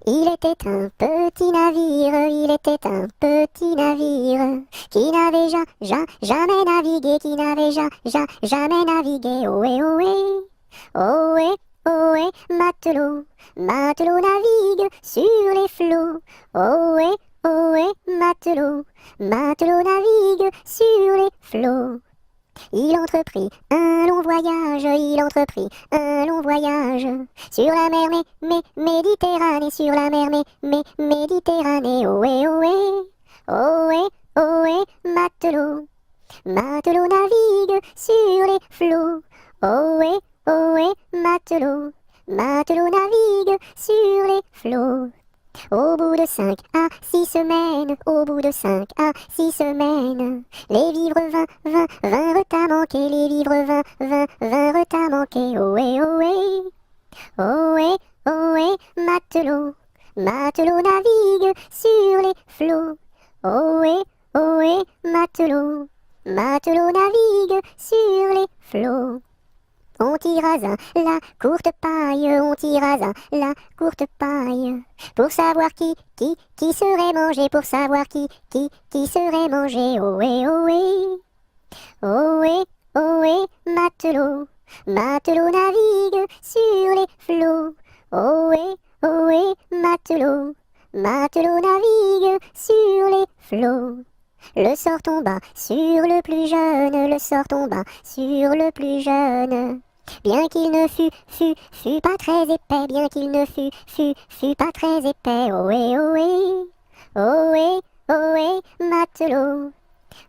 Il était un petit navire, il était un petit navire qui n'avait jamais navigué, qui n'avait jamais navigué. Ohé, ohé, ohé, ohé, matelot, matelot navigue sur les flots. Ohé, ohé, matelot, matelot navigue sur les flots. Il entreprit un long voyage, il entreprit un long voyage sur la mer Méditerranée, sur la mer Méditerranée. Ohé, ohé, ohé, ohé, matelot, matelot navigue sur les flots. Ohé, ohé, matelot, matelot navigue sur les flots. Au bout de 5 à 6 semaines, au bout de 5 à 6 semaines, les vivres vinrent à manquer, les vivres vinrent à manquer. Ohé, ohé, ohé, ohé, matelot, matelot navigue sur les flots. Ohé, ohé, matelot, matelot navigue sur les flots. On tira la courte paille, on tira la courte paille, pour savoir qui serait mangé, pour savoir qui serait mangé. Ohé, ohé, ohé, ohé, matelot, matelot navigue sur les flots. Ohé, ohé, matelot, matelot navigue sur les flots. Le sort tomba sur le plus jeune, le sort tomba sur le plus jeune. Bien qu'il ne fût pas très épais, bien qu'il ne fût pas très épais. Ohé, ohé, ohé, ohé, matelot,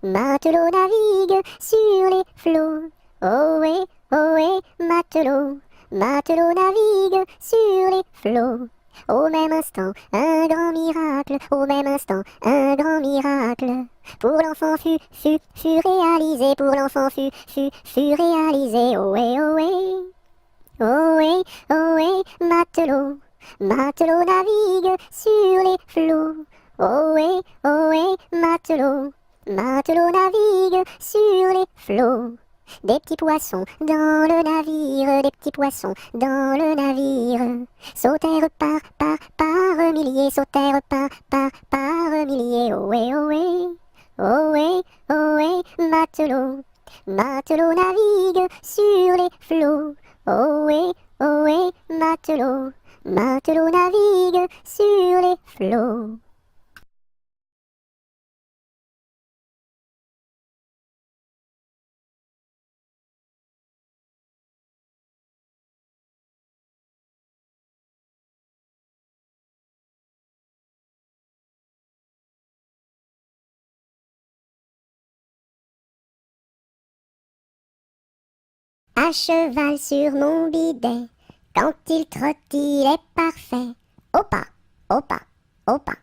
matelot navigue sur les flots. Ohé, ohé, matelot, matelot navigue sur les flots. Au même instant, un grand miracle, au même instant, un grand miracle. Pour l'enfant fut réalisé, pour l'enfant fut réalisé. Ohé, ohé, ohé, ohé, matelot, matelot navigue sur les flots. Ohé, ohé, matelot, matelot navigue sur les flots. Des petits poissons dans le navire, des petits poissons dans le navire, sautèrent par milliers, sautèrent par milliers. Ohé, ohé, ohé, ohé, matelot, matelot navigue sur les flots. Ohé, ohé, matelot, matelot navigue sur les flots. À cheval sur mon bidet, quand il trotte, il est parfait. Au pas, au pas, au pas,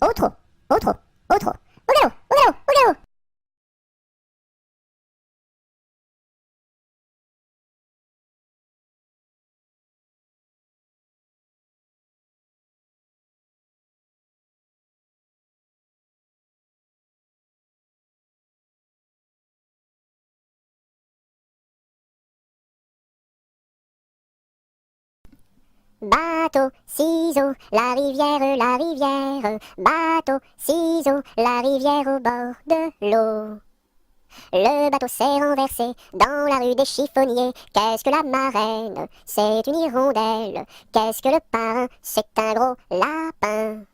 au trot, au trot, au trot, au galop, au galop, au galop. Bateau, ciseaux, la rivière, bateau, ciseaux, la rivière au bord de l'eau. Le bateau s'est renversé dans la rue des chiffonniers. Qu'est-ce que la marraine? C'est une hirondelle. Qu'est-ce que le parrain? C'est un gros lapin.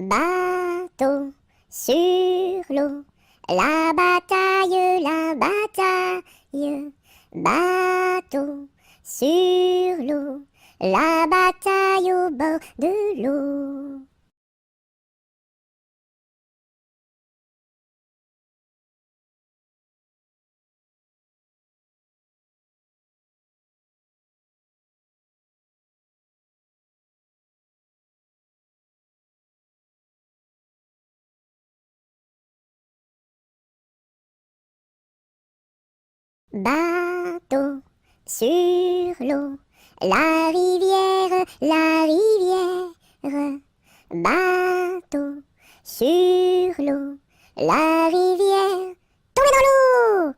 Bateau sur l'eau, la bataille. Bateau sur l'eau, la bataille au bord de l'eau. Bateau sur l'eau, la rivière, la rivière. Bateau sur l'eau, la rivière. Tombez dans l'eau!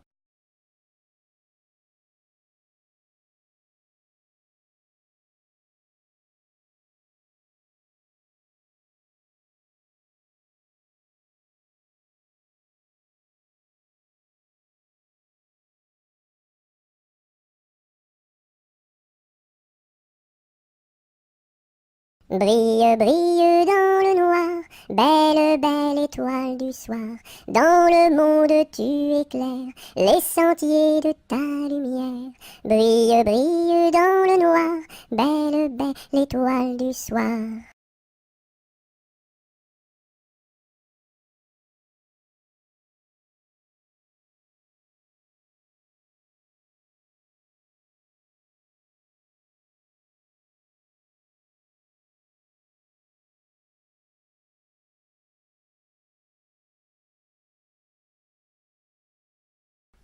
Brille, brille dans le noir, belle, belle étoile du soir. Dans le monde tu éclaires les sentiers de ta lumière. Brille, brille dans le noir, belle, belle étoile du soir.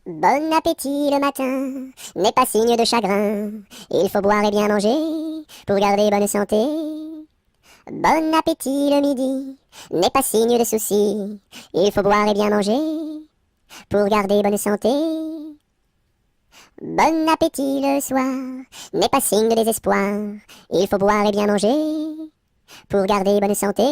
Bon appétit le matin, n'est pas signe de chagrin. Il faut boire et bien manger pour garder bonne santé. Bon appétit le midi, n'est pas signe de souci. Il faut boire et bien manger pour garder bonne santé. Bon appétit le soir, n'est pas signe de désespoir. Il faut boire et bien manger pour garder bonne santé.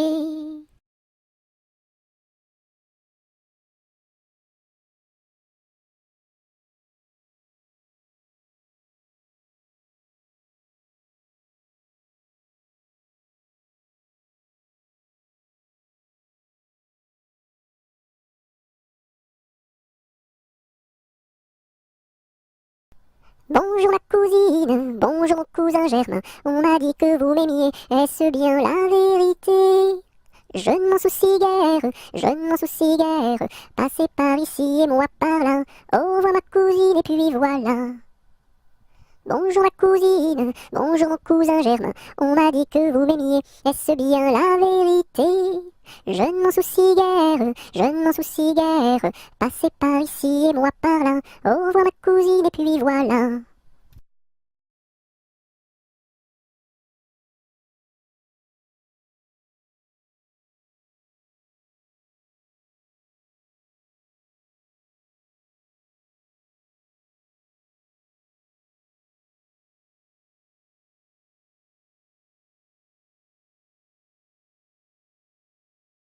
Bonjour ma cousine, bonjour mon cousin Germain. On m'a dit que vous m'aimiez, est-ce bien la vérité? Je ne m'en soucie guère, je ne m'en soucie guère. Passez par ici et moi par là. Au revoir ma cousine et puis voilà. Bonjour ma cousine, bonjour mon cousin Germain. On m'a dit que vous m'aimiez, est-ce bien la vérité? Je ne m'en soucie guère, je ne m'en soucie guère. Passez par ici et moi par là. Au revoir ma cousine et puis voilà.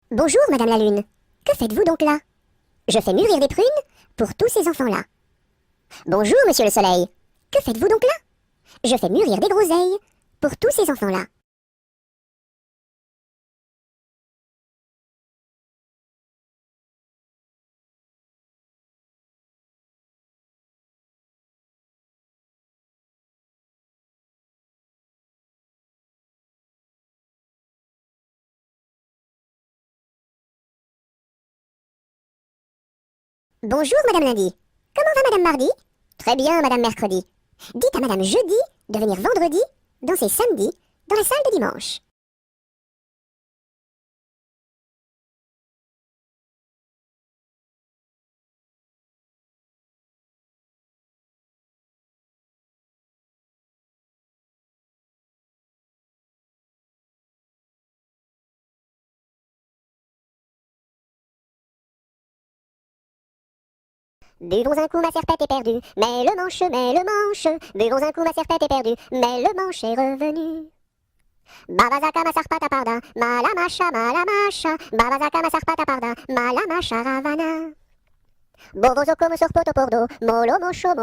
Bonjour Madame la Lune, que faites-vous donc là? Je fais mûrir des prunes pour tous ces enfants-là. Bonjour Monsieur le Soleil, que faites-vous donc là? Je fais mûrir des groseilles pour tous ces enfants-là. Bonjour Madame Lundi, comment va Madame Mardi? Très bien Madame Mercredi. Dites à Madame Jeudi de venir vendredi, danser samedi, dans la salle de dimanche. Buvons un coup, ma serpette est perdue, mais le manche, mais le manche. Buvons un coup, ma serpette est perdue, mais le manche est revenu. Babazaka ma sarpata parda, malamasha, malamasha. Babazaka ma sarpata parda, malamasha ravana. Bovozoko me sorpoto pordo, molo mocho,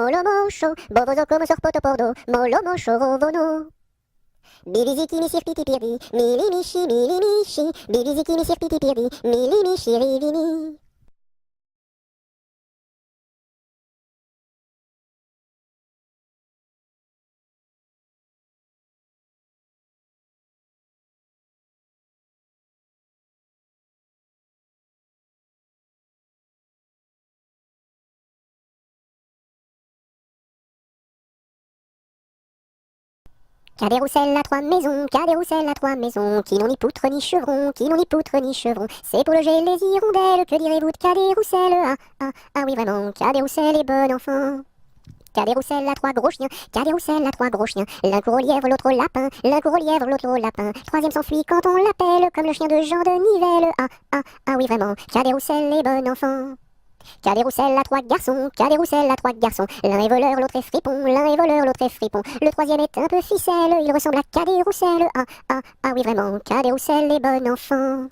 Bovozoko me sorpoto pordo, molo mocho rovono. Bibiziki mi sirpiti pirdi, mili mishi, Bibiziki mi sirpiti pirdi, mili mishi rivini. Cadet-Roussel a trois maisons, Cadet-Roussel a trois maisons, qui n'ont ni poutre ni chevron, qui n'ont ni poutre ni chevron. C'est pour loger les hirondelles, que direz-vous de Cadet-Roussel? Ah, ah, ah oui vraiment, Cadet-Roussel est bon enfant. Cadet-Roussel a 3 gros chiens, Cadet-Roussel a 3 gros chiens. L'un court au lièvre, l'autre au lapin, l'un court au lièvre, l'autre au lapin. Troisième s'enfuit quand on l'appelle, comme le chien de Jean de Nivelle. Ah, ah, ah oui vraiment, Cadet-Roussel est bon enfant. Cadet-Roussel a 3 garçons, Cadet-Roussel a 3 garçons. L'un est voleur, l'autre est fripon, l'un est voleur, l'autre est fripon. Le troisième est un peu ficelle, il ressemble à Cadet-Roussel. Ah, ah, ah oui vraiment, Cadet-Roussel est bon enfant.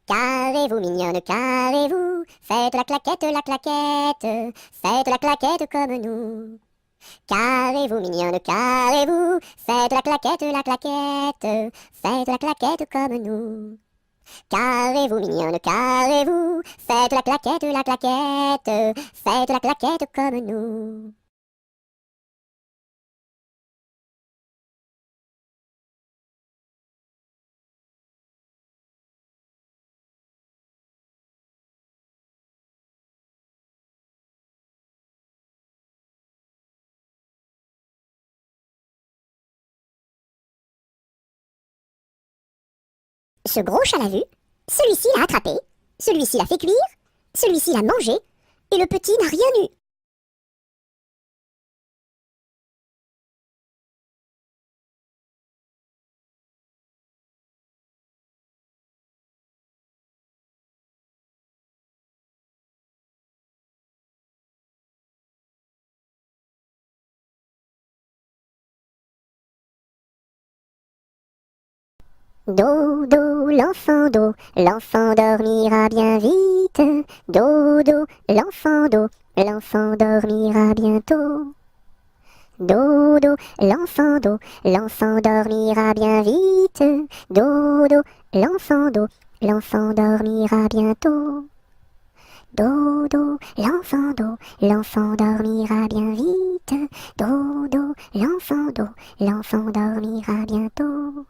Carrez-vous, mignonne, carrez-vous, faites la claquette, faites la claquette comme nous. Carrez-vous, mignonne, carrez-vous, faites la claquette, faites la claquette comme nous. Carrez-vous, mignonne, carrez-vous, faites la claquette, faites la claquette comme nous. Ce gros chat l'a vu, celui-ci l'a attrapé, celui-ci l'a fait cuire, celui-ci l'a mangé, et le petit n'a rien eu. Dodo, l'enfant dormira bien vite. Dodo, l'enfant dormira bientôt. Dodo, l'enfant dormira bien vite. Dodo, l'enfant dormira bientôt. Dodo, l'enfant dormira bien vite. Dodo, l'enfant dormira bientôt.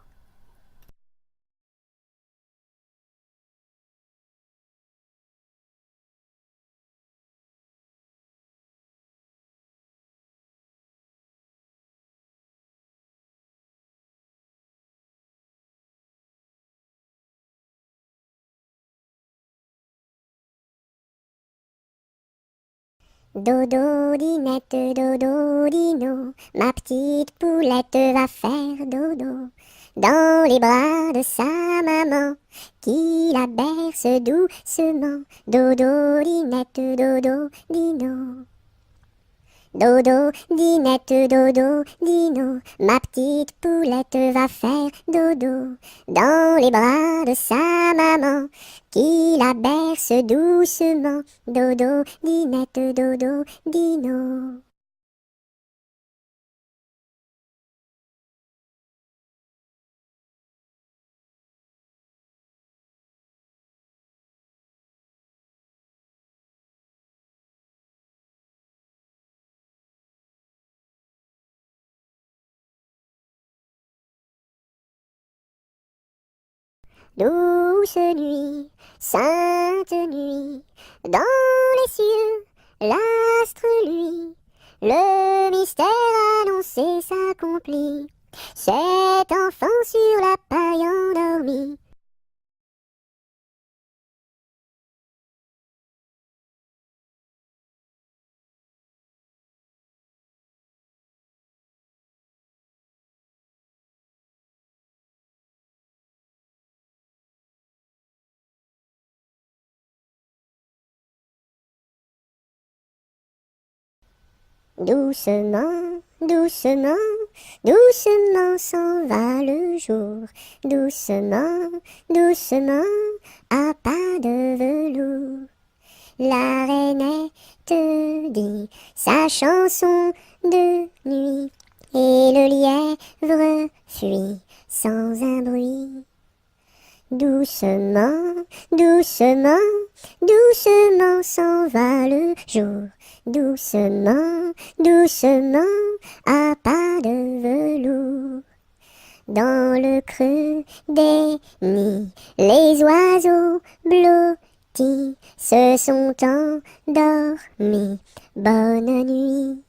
Dodo, dinette, dodo, dino, ma petite poulette va faire dodo dans les bras de sa maman qui la berce doucement. Dodo, dinette, dodo, dino. Dodo, dinette, dodo, dino, ma petite poulette va faire dodo dans les bras de sa maman qui la berce doucement. Dodo, dinette, dodo, dino. Douce nuit, sainte nuit, dans les cieux, l'astre lui, le mystère annoncé s'accomplit. Cet enfant sur la paille endormi. Doucement, doucement, doucement s'en va le jour. Doucement, doucement, à pas de velours. La rainette dit sa chanson de nuit, et le lièvre fuit sans un bruit. Doucement, doucement, doucement s'en va le jour. Doucement, doucement, à pas de velours. Dans le creux des nids, les oiseaux blottis se sont endormis. Bonne nuit.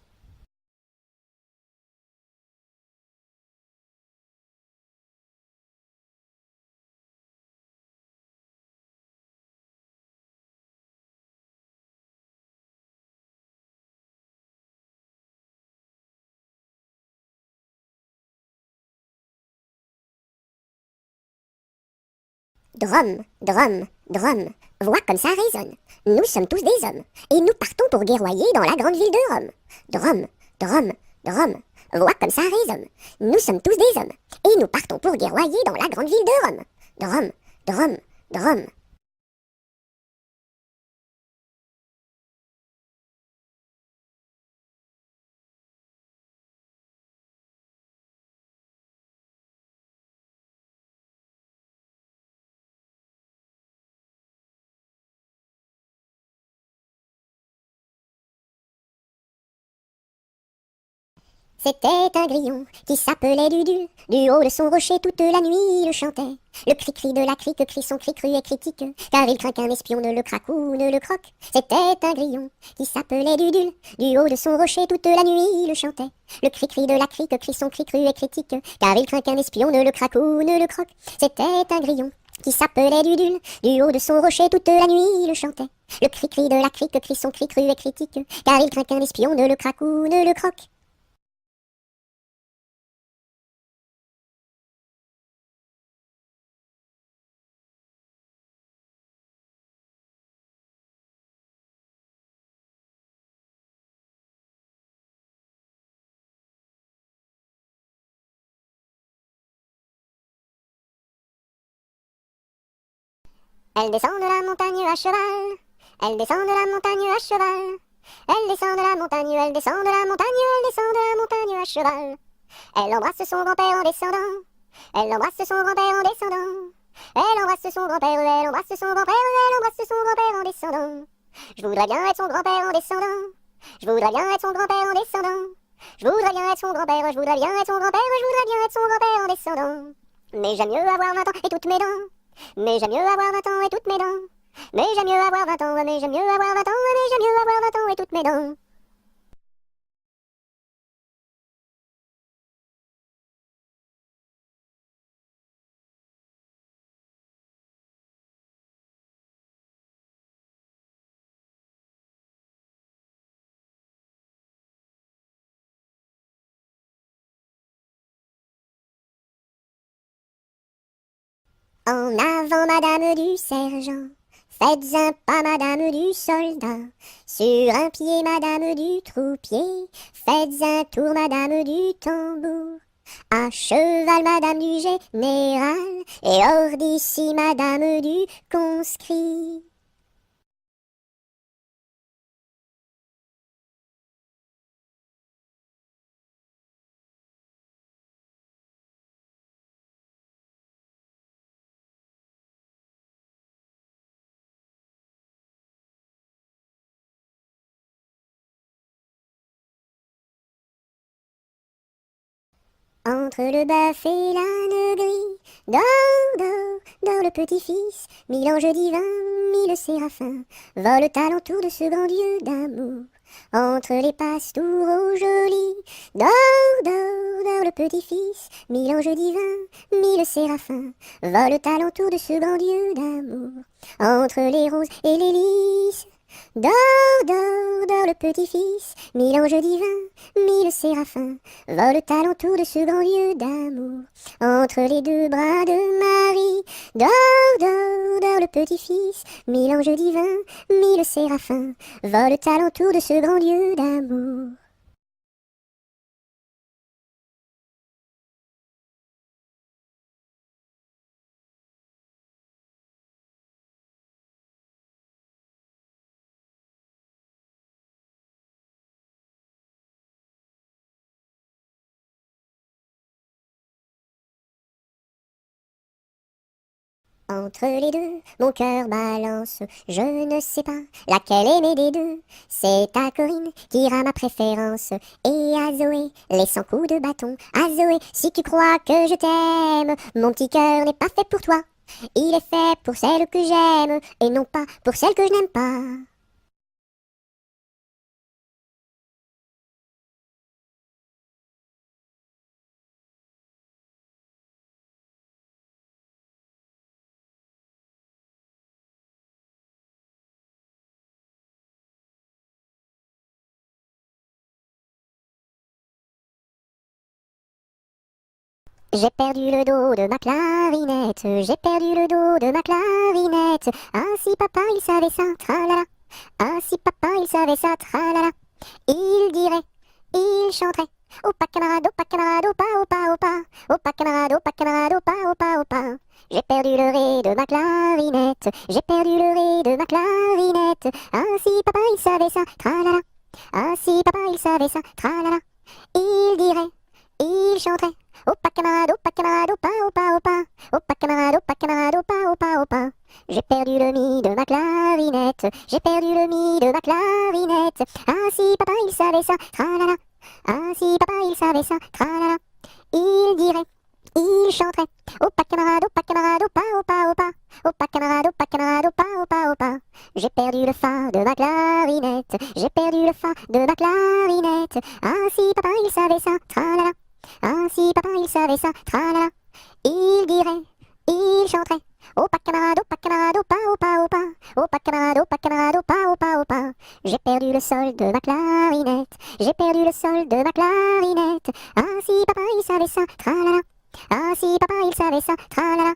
Drum, drum, drum, voix comme ça résonne. Nous sommes tous des hommes, et nous partons pour guerroyer dans la grande ville de Rome. Drum, drum, drum, voix comme ça résonne. Nous sommes tous des hommes, et nous partons pour guerroyer dans la grande ville de Rome. Drum, drum, drum. C'était un grillon qui s'appelait Dudule. Du haut de son rocher toute la nuit il chantait. Le cri-cri de la crique crie son cri cru et critique, car il craint qu'un espion ne le craque ou ne le croque. C'était un grillon qui s'appelait Dudule. Du haut de son rocher toute la nuit il chantait. Le cri-cri de la crique crie son cri cru et critique, car il craint qu'un espion ne le craque ou ne le croque. C'était un grillon qui s'appelait Dudule. Du haut de son rocher toute la nuit il chantait. Le cri-cri de la crique crie son cri cru et critique, car il craint qu'un espion ne le craque ou ne le croque. Elle descend de la montagne à cheval. Elle descend de la montagne à cheval. Elle descend de la montagne, elle descend de la montagne, elle descend de la montagne à cheval. Elle embrasse son grand-père en descendant. Elle embrasse son grand-père en descendant. Elle embrasse son grand-père, elle embrasse son grand-père, elle embrasse son grand-père en descendant. Je voudrais bien être son grand-père en descendant. Je voudrais bien être son grand-père en descendant. Je voudrais bien être son grand-père, je voudrais bien être son grand-père, je voudrais bien être son grand-père en descendant. Mais j'aime mieux avoir 20 ans et toutes mes dents. Mais j'aime mieux avoir 20 ans et toutes mes dents. Mais j'aime mieux avoir 20 ans, mais j'aime mieux avoir 20 ans, mais j'aime mieux avoir 20 ans et toutes mes dents. En avant, madame du sergent. Faites un pas, madame du soldat. Sur un pied, madame du troupier. Faites un tour, madame du tambour. À cheval, madame du général. Et hors d'ici, madame du conscrit. Entre le bœuf et l'âne gris, dors, dors, dors le petit-fils, mille anges divins, mille séraphins, volent alentour de ce grand Dieu d'amour. Entre les pastours aux jolis, dors, dors, dors le petit-fils, mille anges divins, mille séraphins, volent alentour de ce grand Dieu d'amour. Entre les roses et les lys, dors, dors, dors le petit-fils, mille anges divins, mille séraphins, volent alentour de ce grand lieu d'amour. Entre les deux bras de Marie, dors, dors, dors le petit-fils, mille anges divins, mille séraphins, volent alentour de ce grand lieu d'amour. Entre les deux, mon cœur balance, je ne sais pas laquelle aimer des deux. C'est à Corinne qu'ira ma préférence, et à Zoé les 100 coups de bâton. À Zoé, si tu crois que je t'aime, mon petit cœur n'est pas fait pour toi. Il est fait pour celle que j'aime, et non pas pour celle que je n'aime pas. J'ai perdu le dos de ma clarinette, j'ai perdu le dos de ma clarinette. Ah si papa il savait ça, tralala. Ah si papa il savait ça, tralala. Il dirait, il chanterait. Opa camarade, opa, opa, opa. Opa camarade, opa, opa, opa. J'ai perdu le ré de ma clarinette, j'ai perdu le ré de ma clarinette. Ah si papa il savait ça, tralala. Ah si papa il savait ça, tralala. Il dirait, il chanterait. Opa camarade, opa, opa, opa. Opa camarade, opa, opa, opa. J'ai perdu le mi de ma clarinette, j'ai perdu le mi de ma clarinette. Ah si papa il savait ça, tralala. Ah si papa il savait ça, tralala. Il dirait, il chanterait. Opa camarade, opa, opa, opa. Opa camarade, opa, opa, opa. J'ai perdu le fa de ma clarinette, j'ai perdu le fa de ma clarinette. Ah si papa il savait ça, tralala. Ah si papa il savait ça, tralala. Il dirait, il chanterait. Opa camarade, opa, opa, opa. Opa camarade, opa, opa, opa. J'ai perdu le sol de ma clarinette, j'ai perdu le sol de ma clarinette. Ah si papa il savait ça, tralala. Ah si papa il savait ça, tralala.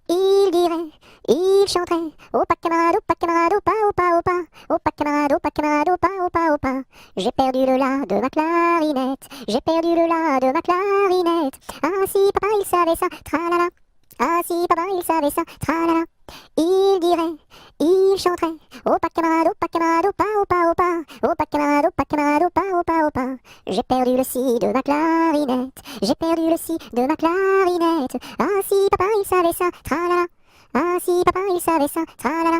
Il dirait, il chanterait. Opa camarade, opa, opa, opa. Opa camarade, opa, opa, opa. J'ai perdu le la de ma clarinette, j'ai perdu le la de ma clarinette. Ah si papa il savait ça, tralala. Ah si papa il savait ça, tralala. Il dirait, il chanterait. Opa camarade, opa, opa, opa. Opa camarade, opa, opa, opa. J'ai perdu le si de ma clarinette, j'ai perdu le si de ma clarinette. Ah si papa il savait ça, tralala. Ah si papa il savait ça, tralala.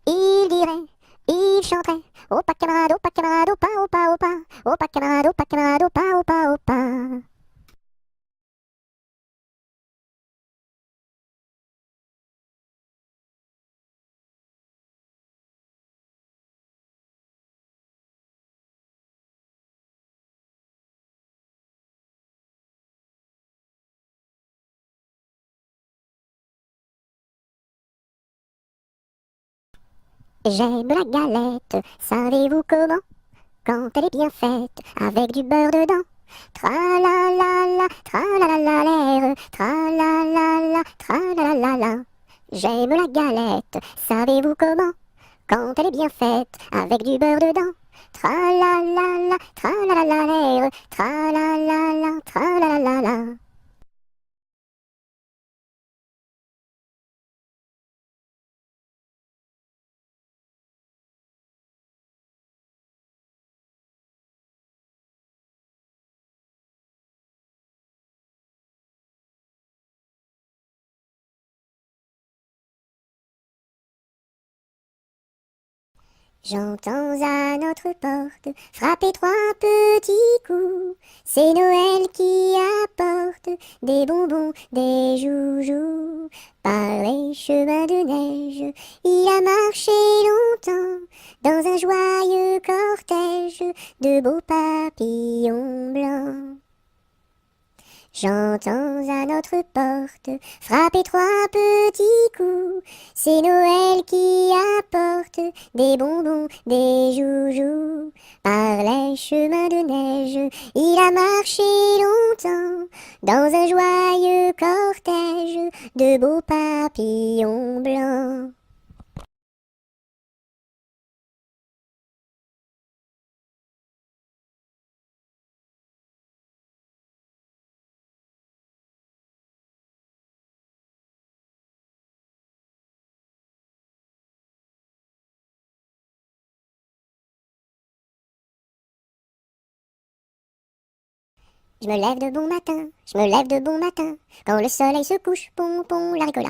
Il dirait, il chanterait. Opa camarade, opa, opa, opa. Opa camarade, opa, opa, opa. J'aime la galette, savez-vous comment? Quand elle est bien faite, avec du beurre dedans. Tra-la-la-la, tra-la-la-la-l'air, tra-la-la-la, tra-la-la-la-la. J'aime la galette, savez-vous comment? Quand elle est bien faite, avec du beurre dedans. Tra-la-la-la, tra-la-la-la-l'air, tra-la-la-la, tra-la-la-la-la. J'entends à notre porte frapper trois petits coups. C'est Noël qui apporte des bonbons, des joujoux. Par les chemins de neige, il a marché longtemps dans un joyeux cortège de beaux papillons blancs. J'entends à notre porte frapper trois petits coups. C'est Noël qui apporte des bonbons, des joujoux. Par les chemins de neige, il a marché longtemps dans un joyeux cortège de beaux papillons blancs. Je me lève de bon matin, je me lève de bon matin, quand le soleil se couche, pom pom la ricola.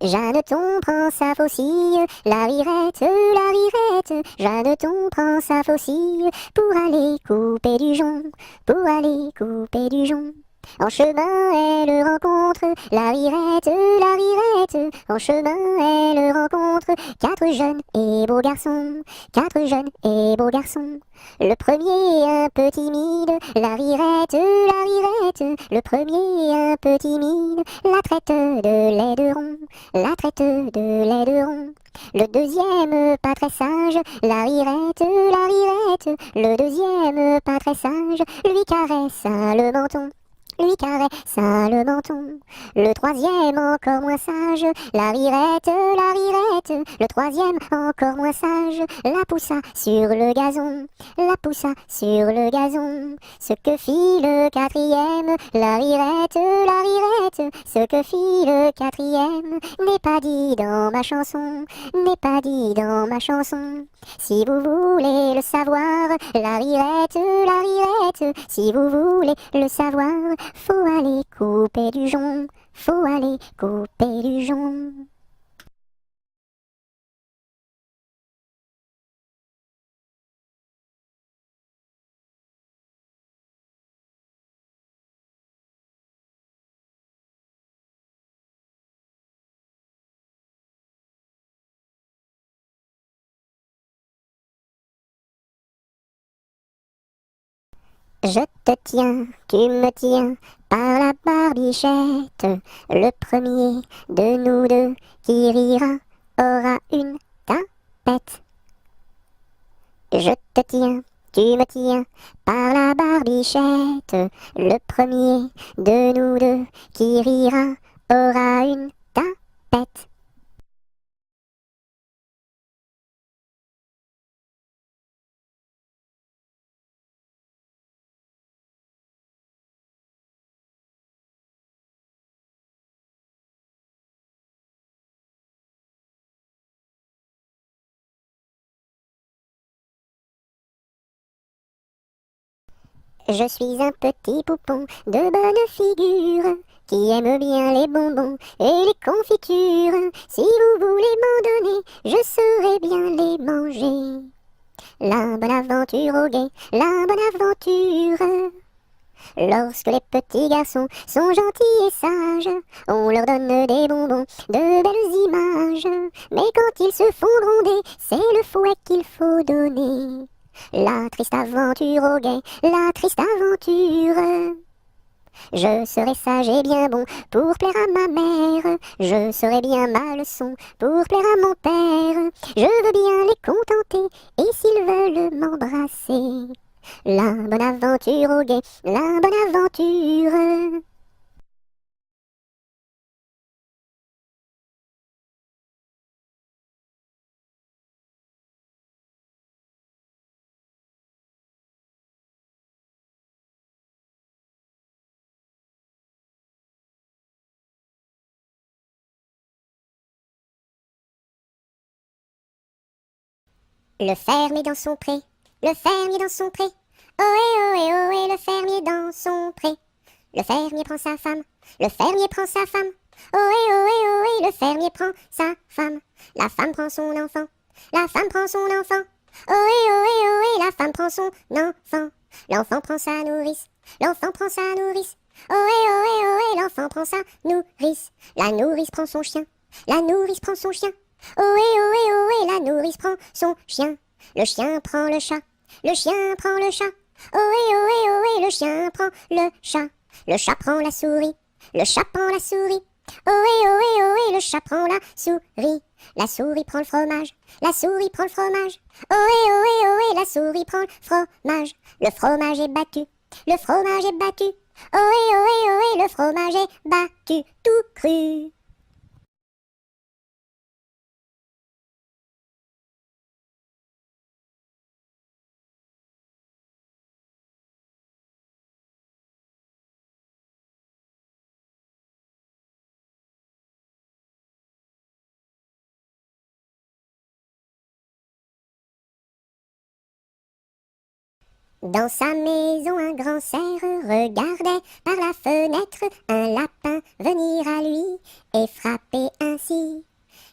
Jeanneton prend sa faucille, la rirette, Jeanneton prend sa faucille pour aller couper du jonc, pour aller couper du jonc. En chemin, elle rencontre la rirette, en chemin, elle rencontre quatre jeunes et beaux garçons, quatre jeunes et beaux garçons. Le premier un peu timide, la rirette, le premier un peu timide, la traite de l'aideron, la traite de l'aideron. Le deuxième pas très sage, la rirette, le deuxième pas très sage, lui caresse le menton. Lui caresse le menton. Le troisième encore moins sage, la rirette, le troisième encore moins sage, la poussa sur le gazon, la poussa sur le gazon. Ce que fit le quatrième, la rirette, ce que fit le quatrième, n'est pas dit dans ma chanson, n'est pas dit dans ma chanson. Si vous voulez le savoir, la rirette, si vous voulez le savoir, faut aller couper du jonc, faut aller couper du jonc. Je te tiens, tu me tiens par la barbichette. Le premier de nous deux qui rira aura une tapette. Je te tiens, tu me tiens par la barbichette. Le premier de nous deux qui rira aura une tapette. Je suis un petit poupon de bonne figure qui aime bien les bonbons et les confitures. Si vous voulez m'en donner, je saurai bien les manger. La bonne aventure au guet, la bonne aventure. Lorsque les petits garçons sont gentils et sages, on leur donne des bonbons, de belles images. Mais quand ils se font gronder, c'est le fouet qu'il faut donner. La triste aventure au guet, la triste aventure. Je serai sage et bien bon pour plaire à ma mère. Je serai bien ma leçon pour plaire à mon père. Je veux bien les contenter et s'ils veulent m'embrasser. La bonne aventure au guet, la bonne aventure. Le fermier dans son pré, le fermier dans son pré. Ohé, ohé, ohé, le fermier dans son pré. Le fermier prend sa femme, le fermier prend sa femme. Ohé, ohé, ohé, le fermier prend sa femme. La femme prend son enfant, la femme prend son enfant. Ohé, ohé, ohé, la femme prend son enfant. L'enfant prend sa nourrice, l'enfant prend sa nourrice. Ohé, ohé, ohé, l'enfant prend sa nourrice. La nourrice prend son chien, la nourrice prend son chien. Ohé, ohé, ohé, la nourrice prend son chien. Le chien prend le chat, le chien prend le chat. Ohé, ohé, ohé, le chien prend le chat. Le chat prend la souris, le chat prend la souris. Ohé, ohé, ohé, le chat prend la souris. La souris prend le fromage, la souris prend le fromage. Ohé, ohé, ohé, la souris prend le fromage. Le fromage est battu, le fromage est battu. Ohé, ohé, ohé, le fromage est battu, tout cru. Dans sa maison, un grand cerf regardait par la fenêtre un lapin venir à lui et frapper ainsi.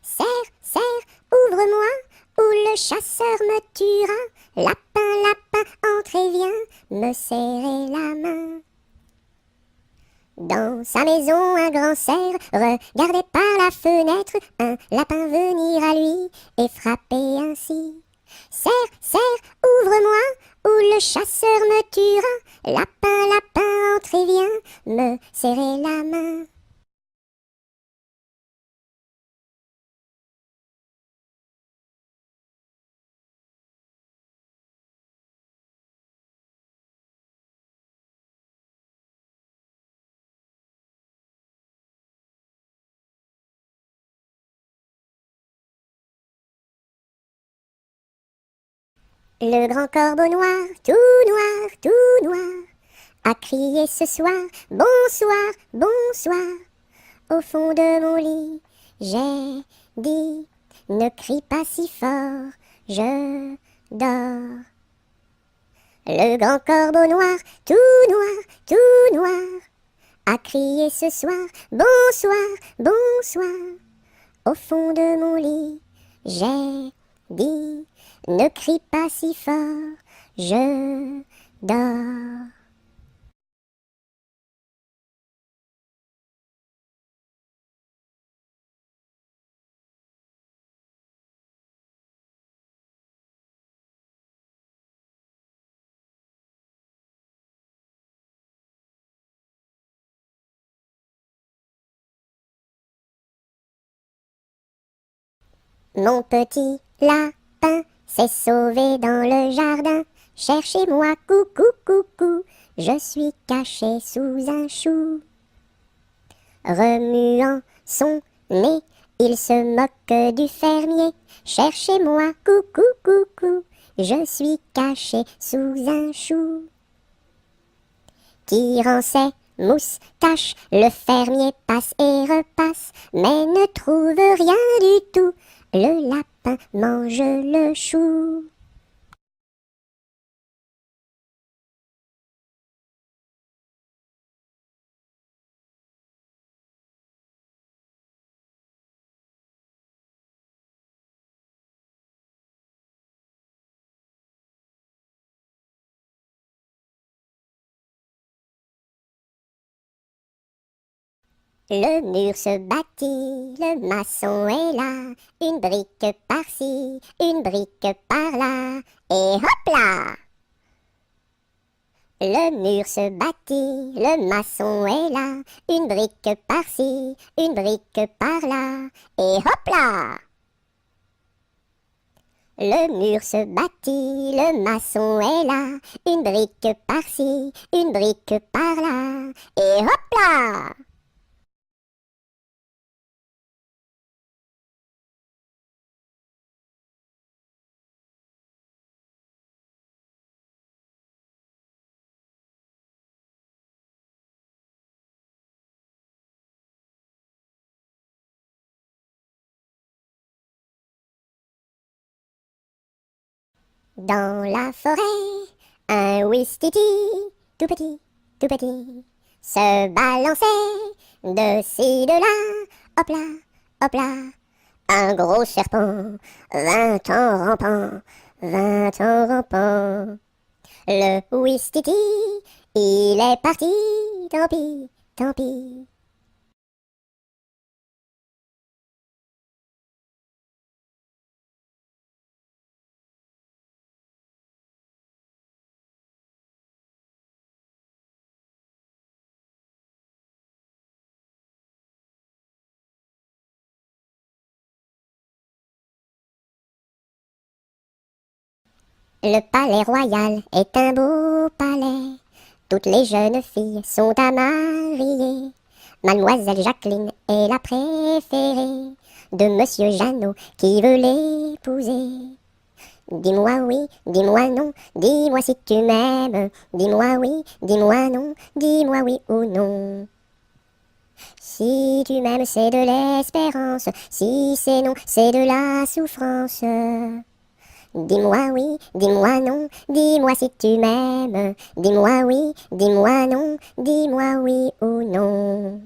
Cerf, cerf, ouvre-moi, ou le chasseur me tuera. Lapin, lapin, entre et viens me serrer la main. Dans sa maison, un grand cerf regardait par la fenêtre un lapin venir à lui et frapper ainsi. Cerf, cerf, ouvre-moi, ou le chasseur me tuera. Lapin, lapin, entre et viens me serrer la main. Le grand corbeau noir, tout noir, a crié ce soir, bonsoir, bonsoir. Au fond de mon lit, j'ai dit, ne crie pas si fort, je dors. Le grand corbeau noir, tout noir, a crié ce soir, bonsoir, bonsoir. Au fond de mon lit, j'ai dit, ne crie pas si fort, je dors. Mon petit lapin s'est sauvé dans le jardin. Cherchez-moi, coucou, coucou, je suis caché sous un chou. Remuant son nez, il se moque du fermier. Cherchez-moi, coucou, coucou, je suis caché sous un chou. Tirant ses moustaches, le fermier passe et repasse, mais ne trouve rien du tout. Le lapin mange le chou. Le mur se bâtit, le maçon est là, une brique par-ci, une brique par-là, et hop là! Le mur se bâtit, le maçon est là, une brique par-ci, une brique par-là, et hop là! Le mur se bâtit, le maçon est là, une brique par-ci, une brique par-là, et hop là! Dans la forêt, un ouistiti, tout petit, se balançait de ci, de là, hop là. Un gros serpent vint en rampant, vint en rampant. Le ouistiti, il est parti, tant pis, tant pis. Le palais royal est un beau palais. Toutes les jeunes filles sont à marier. Mademoiselle Jacqueline est la préférée de Monsieur Jeannot qui veut l'épouser. Dis-moi oui, dis-moi non, dis-moi si tu m'aimes. Dis-moi oui, dis-moi non, dis-moi oui ou non. Si tu m'aimes, c'est de l'espérance. Si c'est non, c'est de la souffrance. Dis-moi oui, dis-moi non, dis-moi si tu m'aimes. Dis-moi oui, dis-moi non, dis-moi oui ou non.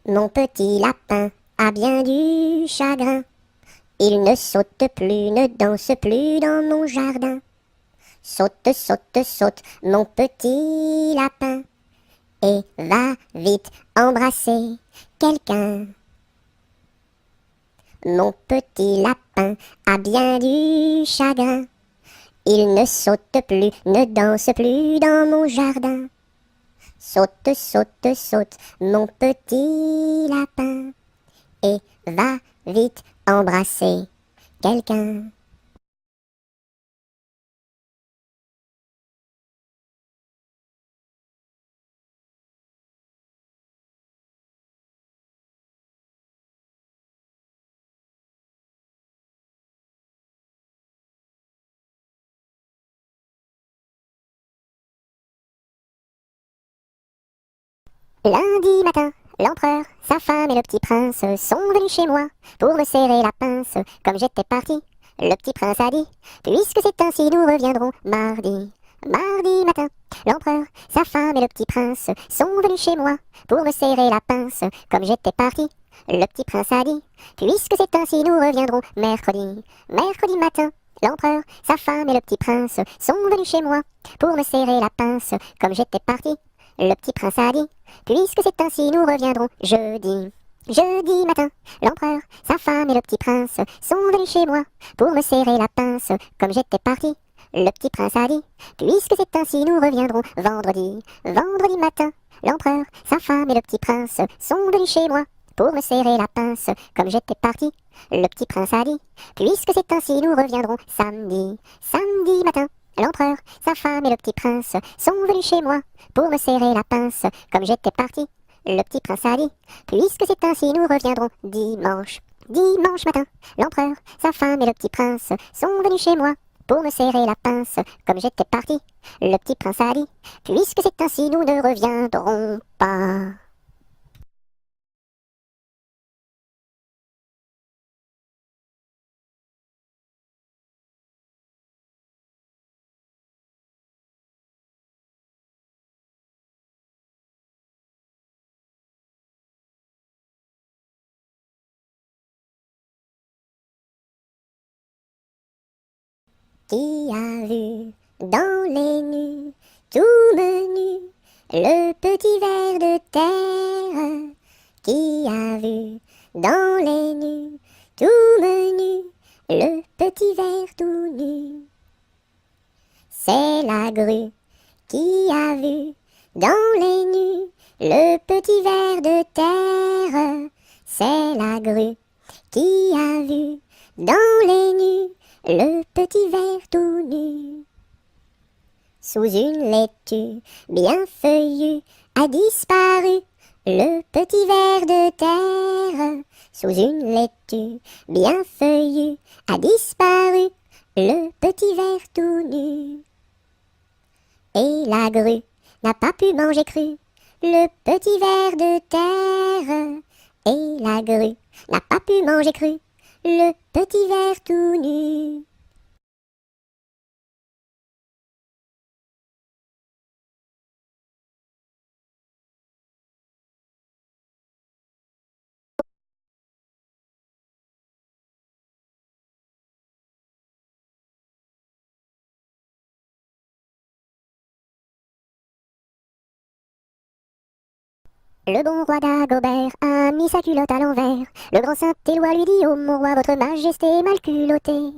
Mon petit lapin a bien du chagrin. Il ne saute plus, ne danse plus dans mon jardin. Saute, saute, saute, mon petit lapin, et va vite embrasser quelqu'un. Mon petit lapin a bien du chagrin. Il ne saute plus, ne danse plus dans mon jardin. Saute, saute, saute, mon petit lapin, et va vite embrasser quelqu'un. Lundi matin, l'empereur, sa femme et le petit prince sont venus chez moi pour me serrer la pince. Comme j'étais parti, le petit prince a dit, puisque c'est ainsi, nous reviendrons mardi. Mardi matin, l'empereur, sa femme et le petit prince sont venus chez moi pour me serrer la pince. Comme j'étais parti, le petit prince a dit, puisque c'est ainsi, nous reviendrons mercredi. Mercredi matin, l'empereur, sa femme et le petit prince sont venus chez moi pour me serrer la pince. Comme j'étais parti, le petit prince a dit, puisque c'est ainsi, nous reviendrons jeudi. Jeudi matin, l'empereur, sa femme et le petit prince sont venus chez moi pour me serrer la pince. Comme j'étais parti, le petit prince a dit, puisque c'est ainsi, nous reviendrons vendredi. Vendredi matin, l'empereur, sa femme et le petit prince sont venus chez moi pour me serrer la pince. Comme j'étais parti, le petit prince a dit, puisque c'est ainsi, nous reviendrons samedi. Samedi matin, l'empereur, sa femme et le petit prince sont venus chez moi pour me serrer la pince. Comme j'étais parti, le petit prince a dit, puisque c'est ainsi, nous reviendrons dimanche. Dimanche matin, l'empereur, sa femme et le petit prince sont venus chez moi pour me serrer la pince. Comme j'étais parti, le petit prince a dit, puisque c'est ainsi, nous ne reviendrons pas. Qui a vu dans les nues, tout menu, le petit ver de terre? Qui a vu dans les nues, tout menu, le petit ver tout nu? C'est la grue qui a vu dans les nues, le petit ver de terre. C'est la grue qui a vu dans les nues, le petit ver tout nu. Sous une laitue bien feuillue a disparu le petit ver de terre. Sous une laitue bien feuillue a disparu le petit ver tout nu. Et la grue n'a pas pu manger cru le petit ver de terre. Et la grue n'a pas pu manger cru le petit ver tout nu. Le bon roi d'Agobert a mis sa culotte à l'envers. Le grand Saint-Éloi lui dit, ô mon roi, votre majesté est mal culottée.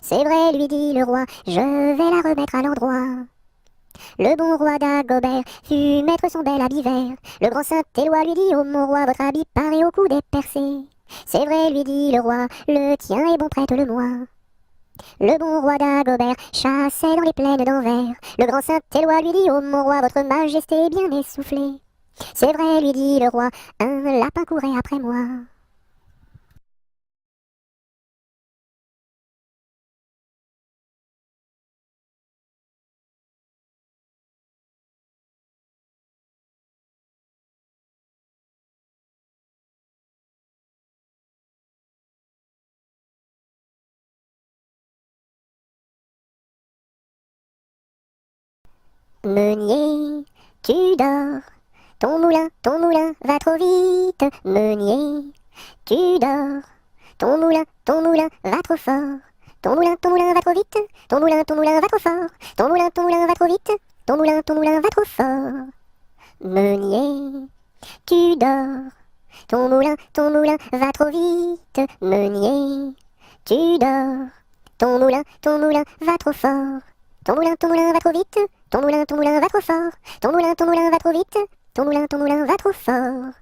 C'est vrai, lui dit le roi, je vais la remettre à l'endroit. Le bon roi d'Agobert fut mettre son bel habit vert. Le grand Saint-Éloi lui dit, ô mon roi, votre habit paraît au cou dépercé. C'est vrai, lui dit le roi, le tien est bon, prête-le-moi. Le bon roi d'Agobert chassait dans les plaines d'Anvers. Le grand Saint-Éloi lui dit, ô mon roi, votre majesté est bien essoufflée. C'est vrai, lui dit le roi, un lapin courait après moi. Meunier, tu dors, ton moulin va trop vite. Meunier, tu dors, ton moulin va trop fort. Ton moulin va trop vite. Ton moulin va trop fort. Ton moulin va trop vite. Ton moulin va trop fort. Meunier, tu dors, ton moulin va trop vite. Meunier, tu dors, ton moulin va trop fort. Ton moulin va trop vite. Ton moulin va trop fort. Ton moulin va trop vite. Ton moulin va trop fort.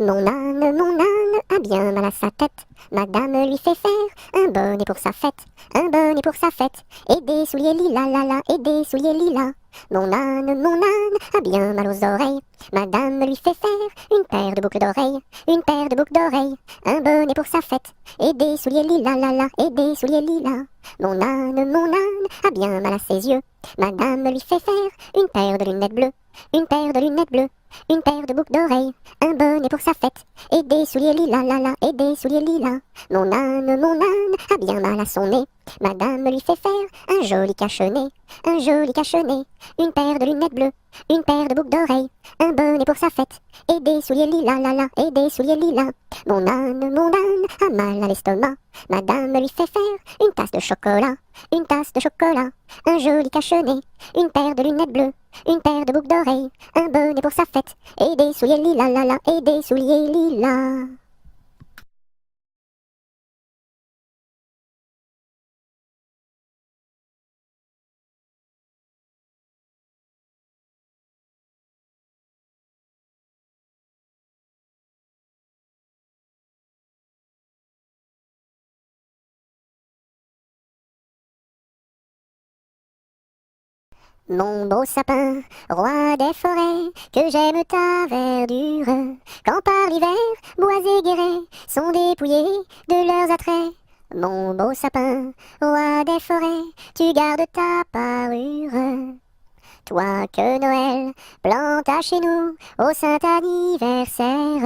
Mon âne a bien mal à sa tête. Madame lui fait faire un bonnet pour sa fête, un bonnet pour sa fête, et des souliers lilas, la la, et des souliers lilas. Mon âne a bien mal aux oreilles. Madame lui fait faire une paire de boucles d'oreilles, une paire de boucles d'oreilles, un bonnet pour sa fête, et des souliers lilas, la la, et des souliers lilas. Mon âne a bien mal à ses yeux. Madame lui fait faire une paire de lunettes bleues, une paire de lunettes bleues, une paire de boucles d'oreilles, un bonnet pour sa fête, et des souliers lilas, la la, et des souliers lilas. Mon âne a bien mal à son nez. Madame lui fait faire un joli cache-nez, un joli cache-nez, une paire de lunettes bleues, une paire de boucles d'oreilles, un bonnet pour sa fête, et des souliers lilas, la la, et des souliers lilas. Mon âne a mal à l'estomac. Madame lui fait faire une tasse de chocolat, une tasse de chocolat, un joli cache-nez, une paire de lunettes bleues, une paire de boucles d'oreilles, un bonnet pour sa fête, et des souliers lilas, la la, et des souliers lilas. Mon beau sapin, roi des forêts, que j'aime ta verdure, quand par l'hiver, bois et guérets sont dépouillés de leurs attraits. Mon beau sapin, roi des forêts, tu gardes ta parure. Toi que Noël planta chez nous au saint anniversaire.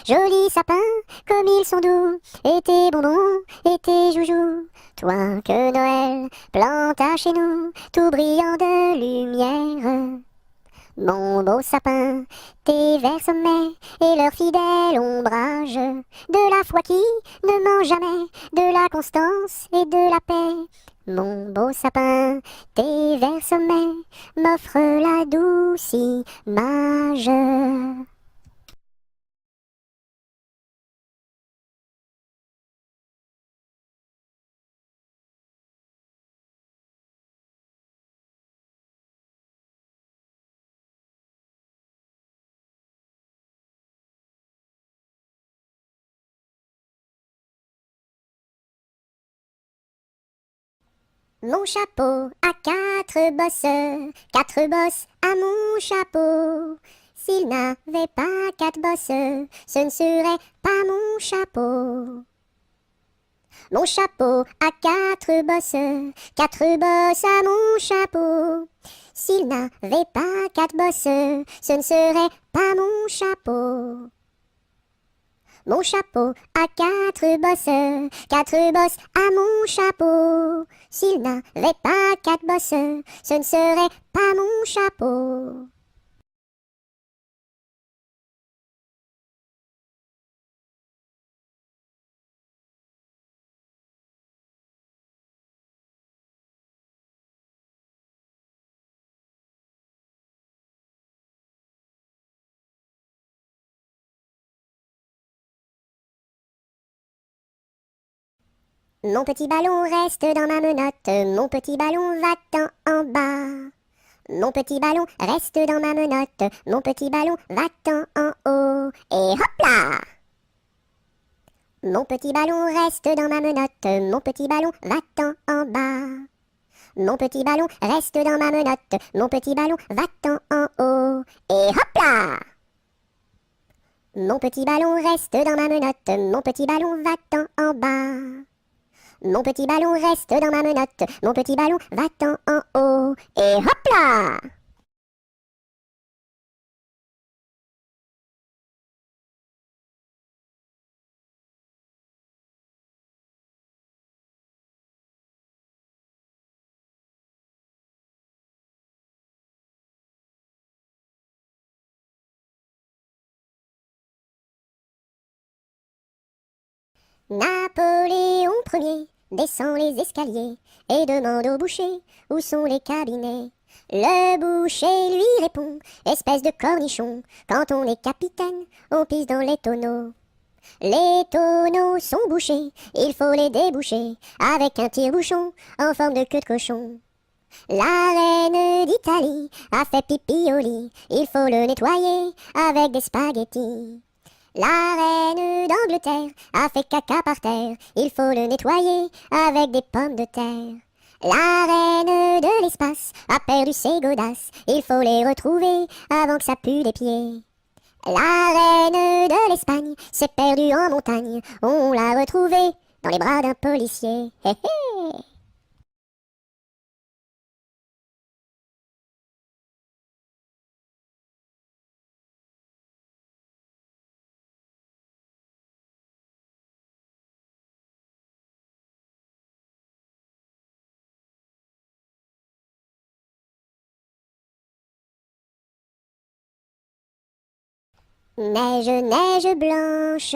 Joli sapin, comme ils sont doux, et tes bonbons, et tes joujoux. Toi que Noël planta chez nous, tout brillant de lumière. Mon beau sapin, tes verts sommets et leur fidèle ombrage, de la foi qui ne ment jamais, de la constance et de la paix. Mon beau sapin, tes verts sommets m'offrent la douce image. Mon chapeau a quatre bosses à mon chapeau. S'il n'avait pas quatre bosses, ce ne serait pas mon chapeau. Mon chapeau a quatre bosses à mon chapeau. S'il n'avait pas quatre bosses, ce ne serait pas mon chapeau. Mon chapeau a quatre bosses à mon chapeau. S'il n'avait pas quatre bosses, ce ne serait pas mon chapeau. Mon petit ballon reste dans ma menotte, mon petit ballon va-t'en en bas. Mon petit ballon reste dans ma menotte, mon petit ballon va-t'en en haut. Et hop là! Mon petit ballon reste dans ma menotte, mon petit ballon va-t'en en bas. Mon petit ballon reste dans ma menotte, mon petit ballon va-t'en en haut. Et hop là! Mon petit ballon reste dans ma menotte, mon petit ballon va-t'en en bas. Mon petit ballon reste dans ma menotte, mon petit ballon va-t'en en haut. Et hop là! Napoléon Ier descend les escaliers et demande au boucher où sont les cabinets. Le boucher lui répond, espèce de cornichon, quand on est capitaine, on pisse dans les tonneaux. Les tonneaux sont bouchés, il faut les déboucher avec un tire-bouchon en forme de queue de cochon. La reine d'Italie a fait pipi au lit, il faut le nettoyer avec des spaghettis. La reine d'Angleterre a fait caca par terre, il faut le nettoyer avec des pommes de terre. La reine de l'espace a perdu ses godasses, il faut les retrouver avant que ça pue des pieds. La reine de l'Espagne s'est perdue en montagne, on l'a retrouvée dans les bras d'un policier. Hé hé! Neige, neige blanche,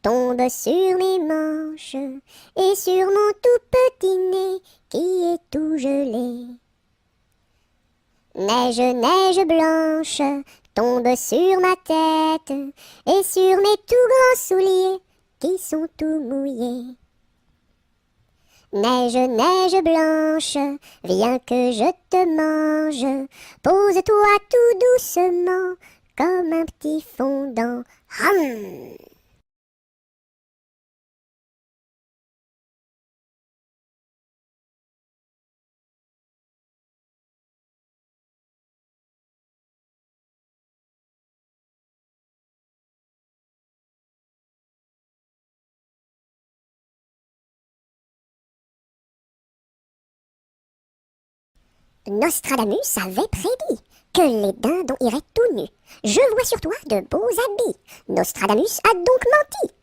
tombe sur mes manches et sur mon tout petit nez qui est tout gelé. Neige, neige blanche, tombe sur ma tête et sur mes tout grands souliers qui sont tout mouillés. Neige, neige blanche, viens que je te mange, pose-toi tout doucement comme un petit fondant. Hum. Nostradamus avait prédit que les dindons iraient tout nus. Je vois sur toi de beaux habits. Nostradamus a donc menti.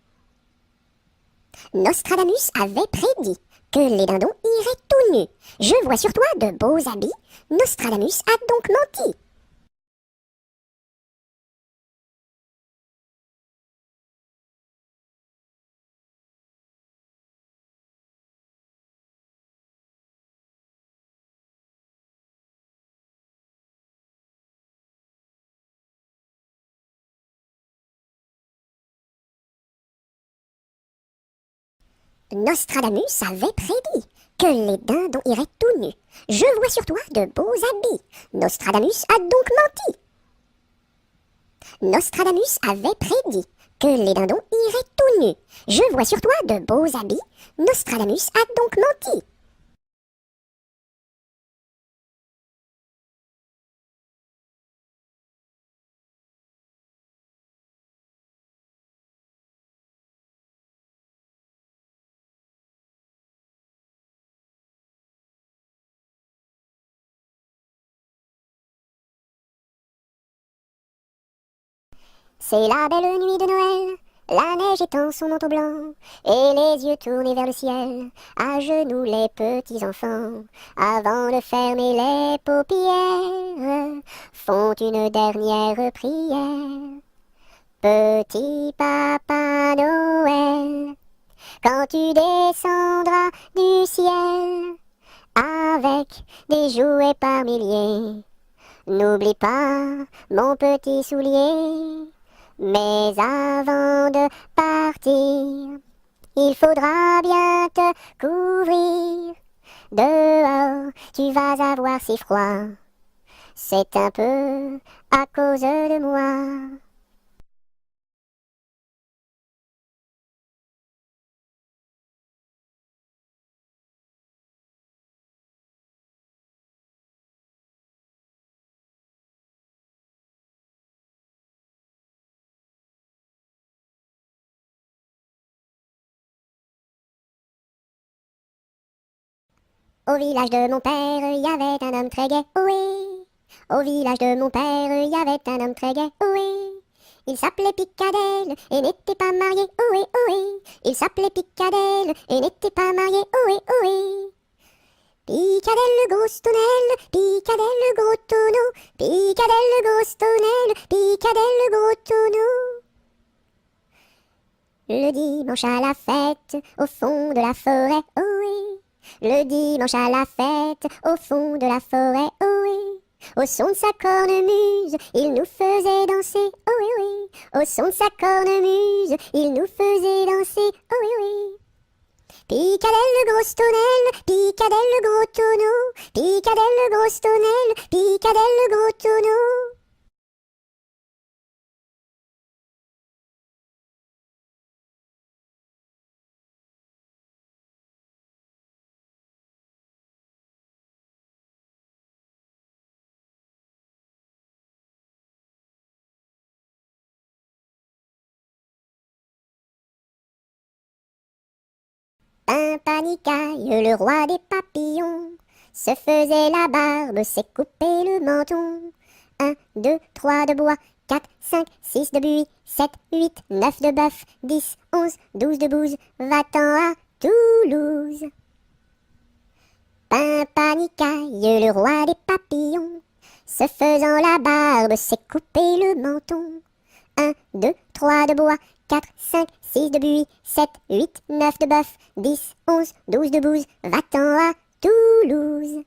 Nostradamus avait prédit que les dindons iraient tout nus. Je vois sur toi de beaux habits. Nostradamus a donc menti. Nostradamus avait prédit que les dindons iraient tout nus. Je vois sur toi de beaux habits. Nostradamus a donc menti. Nostradamus avait prédit que les dindons iraient tout nus. Je vois sur toi de beaux habits. Nostradamus a donc menti. C'est la belle nuit de Noël, la neige étend son manteau blanc, et les yeux tournés vers le ciel, à genoux les petits enfants, avant de fermer les paupières, font une dernière prière. Petit Papa Noël, quand tu descendras du ciel, avec des jouets par milliers, n'oublie pas mon petit soulier. Mais avant de partir, il faudra bien te couvrir. Dehors, tu vas avoir si froid. C'est un peu à cause de moi. Au village de mon père, il y avait un homme très gai, oui. Au village de mon père, il y avait un homme très gai, oui. Il s'appelait Picadelle et n'était pas marié, oui, oui. Il s'appelait Picadelle et n'était pas marié, oui, oui. Picadelle le gros tonnelle, Picadelle le gros tonneau, Picadelle le gros tonnelle, Picadelle le gros tonneau. Le dimanche à la fête, au fond de la forêt, oh oui. Le dimanche à la fête, au fond de la forêt, oh oui. Au son de sa cornemuse, il nous faisait danser, oh oui, oui. Au son de sa cornemuse, il nous faisait danser, oh oui, oui. Picadelle le gros tonnelle, Picadelle le gros tonneau, Picadelle le gros tonnelle, Picadelle le gros tonneau. Pimpanicaille, le roi des papillons, se faisait la barbe, s'est coupé le menton. 1, 2, 3 de bois, 4, 5, 6 de buis, 7, 8, 9 de bœuf, 10, 11, 12 de bouse, va-t'en à Toulouse. Pimpanicaille, le roi des papillons, se faisant la barbe, s'est coupé le menton. 1, 2, 3 de bois, 4, 5, 6 de buis, 7, 8, 9 de bœuf, 10, 11, 12 de bouse, va-t'en à Toulouse.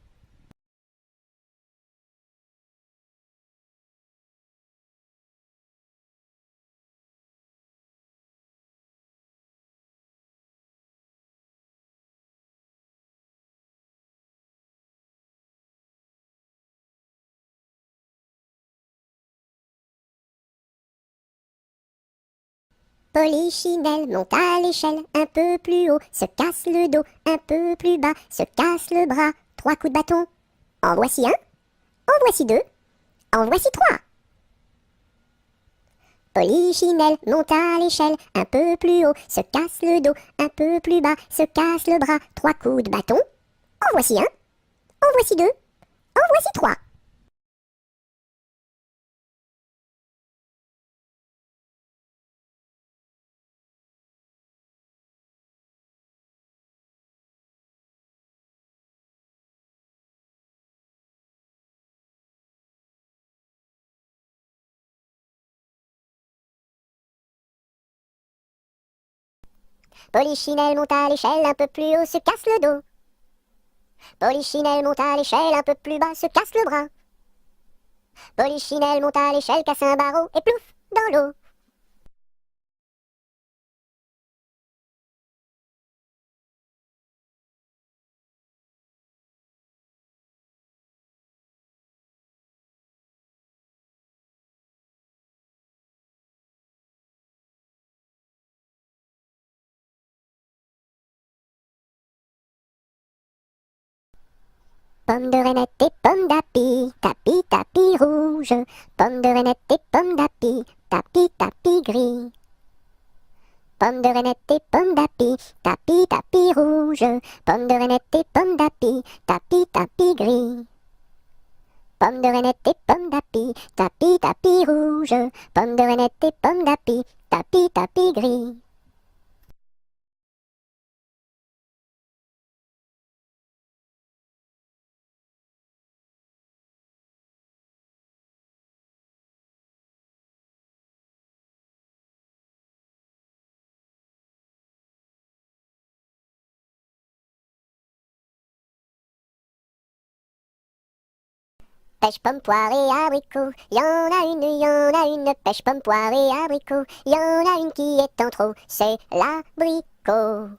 Polichinelle monte à l'échelle, un peu plus haut, se casse le dos, un peu plus bas, se casse le bras, 3 coups de bâton. En voici un, en voici deux, en voici trois. Polichinelle monte à l'échelle, un peu plus haut, se casse le dos, un peu plus bas, se casse le bras, 3 coups de bâton. En voici un, en voici deux, en voici trois. Polichinelle monte à l'échelle, un peu plus haut, se casse le dos. Polichinelle monte à l'échelle, un peu plus bas, se casse le bras. Polichinelle monte à l'échelle, casse un barreau et plouf, dans l'eau. Pomme de reinette et pomme d'api, tapis, tapis rouge. Pomme de reinette et pomme d'api, tapis, tapis gris. Pomme de reinette et pomme d'api, tapis, tapis rouge. Pomme de reinette et pomme d'api, tapis, tapis gris. Pomme de reinette et pomme d'api, tapis, tapis rouge. Pomme de reinette et pomme d'api, tapis, tapis gris. Pêche, pomme, poire et abricot, y en a une, y en a une. Pêche, pomme, poire et abricot, y en a une qui est en trop, c'est l'abricot. l'abricot.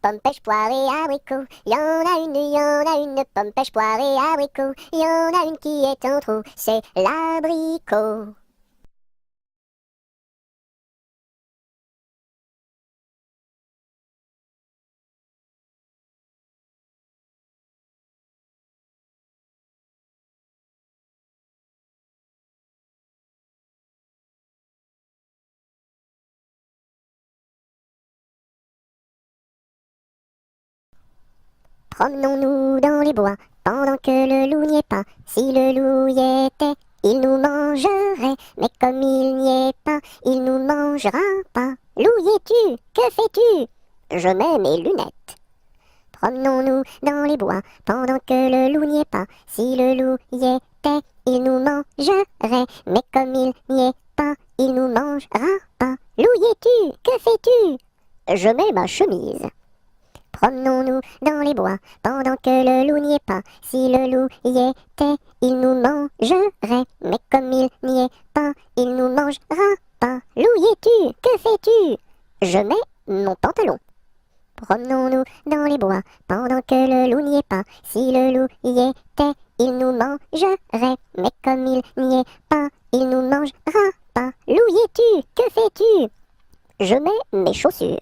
Pomme, pêche, poire et abricot. Y en a une, pomme, pêche, poire et abricot. Y en a une qui est en trop, c'est l'abricot. Promenons-nous dans les bois, pendant que le loup n'y est pas. Si le loup y était, il nous mangerait. Mais comme il n'y est pas, il nous mangera pas. Loup, y es-tu? Que fais-tu? Je mets mes lunettes. Promenons-nous dans les bois, pendant que le loup n'y est pas. Si le loup y était, il nous mangerait. Mais comme il n'y est pas, il nous mangera pas. Loup, y es-tu? Que fais-tu? Je mets ma chemise. Promenons-nous dans les bois, pendant que le loup n'y est pas. Si le loup y était, il nous mangerait. Mais comme il n'y est pas, il nous mangera pas. Loup, y es-tu? Que fais-tu? Je mets mon pantalon. Promenons-nous dans les bois, pendant que le loup n'y est pas. Si le loup y était, il nous mangerait. Mais comme il n'y est pas, il nous mangera pas. Loup, y es-tu? Que fais-tu? Je mets mes chaussures.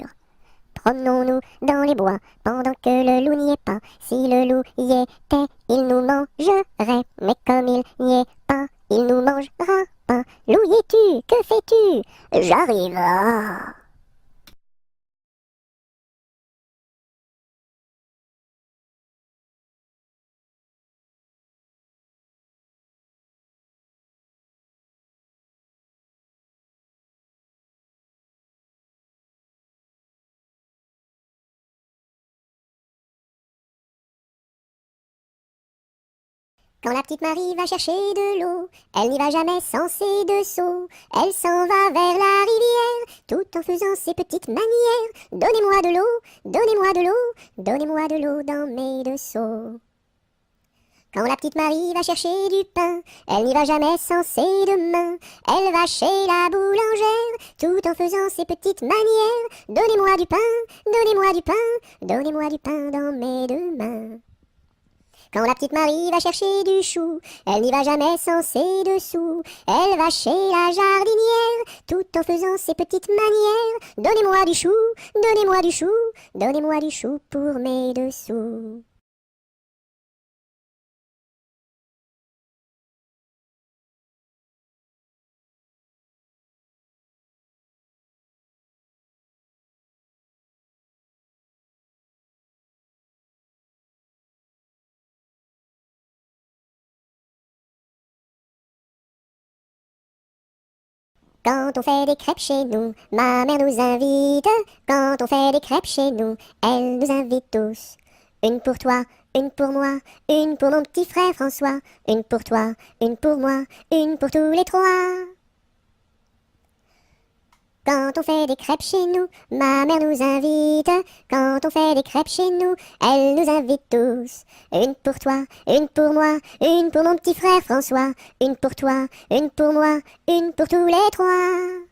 Promenons-nous dans les bois, pendant que le loup n'y est pas. Si le loup y était, il nous mangerait. Mais comme il n'y est pas, il nous mangera pas. Loup, y es-tu? Que fais-tu? J'arrive. Ah. Quand la petite Marie va chercher de l'eau, elle n'y va jamais sans ses deux seaux. Elle s'en va vers la rivière, tout en faisant ses petites manières. Donnez-moi de l'eau, donnez-moi de l'eau, donnez-moi de l'eau dans mes deux seaux. Quand la petite Marie va chercher du pain, elle n'y va jamais sans ses deux mains. Elle va chez la boulangère, tout en faisant ses petites manières. Donnez-moi du pain, donnez-moi du pain, donnez-moi du pain dans mes deux mains. Quand la petite Marie va chercher du chou, elle n'y va jamais sans ses dessous. Elle va chez la jardinière, tout en faisant ses petites manières. Donnez-moi du chou, donnez-moi du chou, donnez-moi du chou pour mes dessous. Quand on fait des crêpes chez nous, ma mère nous invite. Quand on fait des crêpes chez nous, elle nous invite tous. Une pour toi, une pour moi, une pour mon petit frère François. Une pour toi, une pour moi, une pour tous les trois. Quand on fait des crêpes chez nous, ma mère nous invite. Quand on fait des crêpes chez nous, elle nous invite tous. Une pour toi, une pour moi, une pour mon petit frère François. Une pour toi, une pour moi, une pour tous les trois.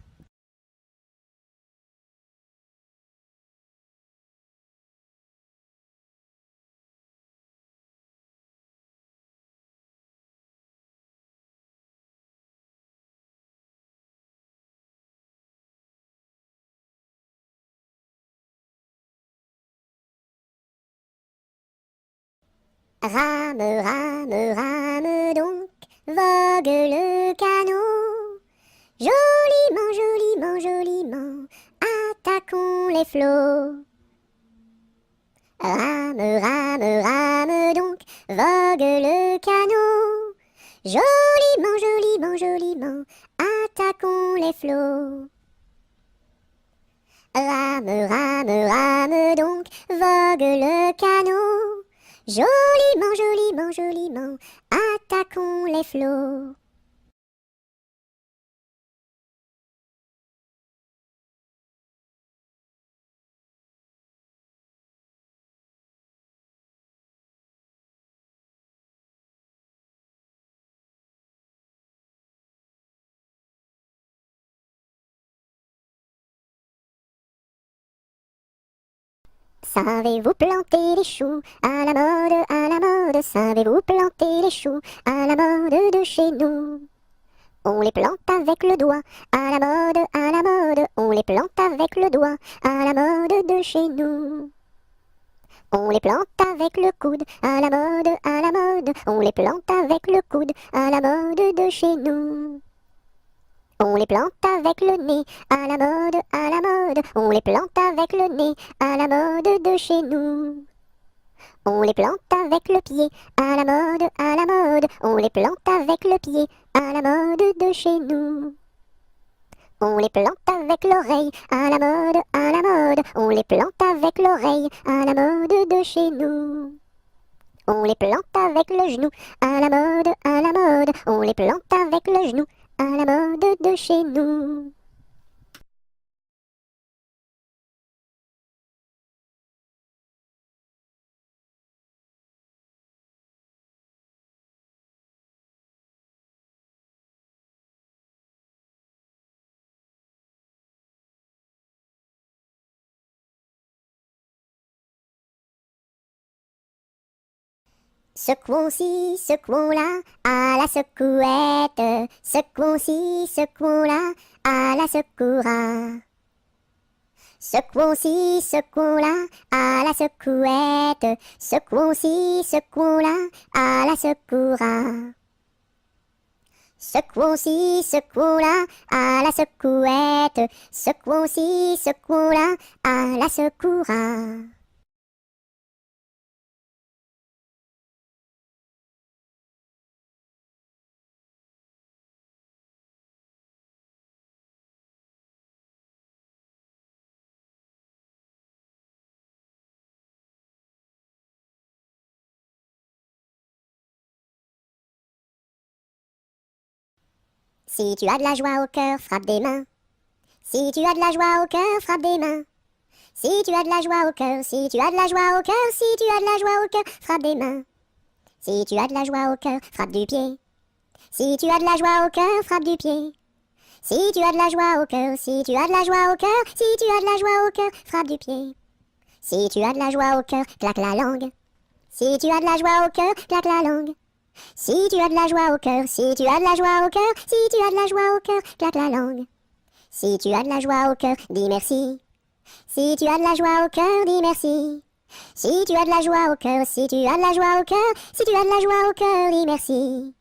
Rame, rame, rame donc, vogue le canot. Joliment, joliment, joliment, attaquons les flots. Rame, rame, rame donc, vogue le canot. Joliment, joliment, joliment, attaquons les flots. Rame, rame, rame donc, vogue le canot. Joliment, joliment, joliment, attaquons les flots. Savez-vous planter les choux à la mode, à la mode? Savez-vous planter les choux à la mode de chez nous? On les plante avec le doigt, à la mode, à la mode. On les plante avec le doigt, à la mode de chez nous. On les plante avec le coude, à la mode, à la mode. On les plante avec le coude, à la mode de chez nous. On les plante avec le nez, à la mode, à la mode. On les plante avec le nez, à la mode de chez nous. On les plante avec le pied, à la mode, à la mode. On les plante avec le pied, à la mode de chez nous. On les plante avec l'oreille, à la mode, à la mode. On les plante avec l'oreille, à la mode de chez nous. On les plante avec le genou, à la mode, à la mode. On les plante avec le genou, à la mode de chez nous. Secouons-ci, secouons-là, à la secouette. Secouons-ci, secouons-là, à la secoura. Secouons-ci, secouons-là, à la secouette. Secouons-ci, secouons-là, à la secoura. Secouons-ci, secouons-là, à la secouette. Secouons-ci, secouons-là, à la secoura. Si tu as de la joie au cœur, frappe des mains. Si tu as de la joie au cœur, frappe des mains. Si tu as de la joie au cœur, si tu as de la joie au cœur, si tu as de la joie au cœur, frappe des mains. Si tu as de la joie au cœur, frappe du pied. Si tu as de la joie au cœur, frappe du pied. Si tu as de la joie au cœur, si tu as de la joie au cœur, si tu as de la joie au cœur, frappe du pied. Si tu as de la joie au cœur, claque la langue. Si tu as de la joie au cœur, claque la langue. Si tu as de la joie au cœur, si tu as de la joie au cœur, si tu as de la joie au cœur, claque la langue. Si tu as de la joie au cœur, dis merci. Si tu as de la joie au cœur, dis merci. Si tu as de la joie au cœur, si tu as de la joie au cœur, si tu as de la joie au cœur, dis merci.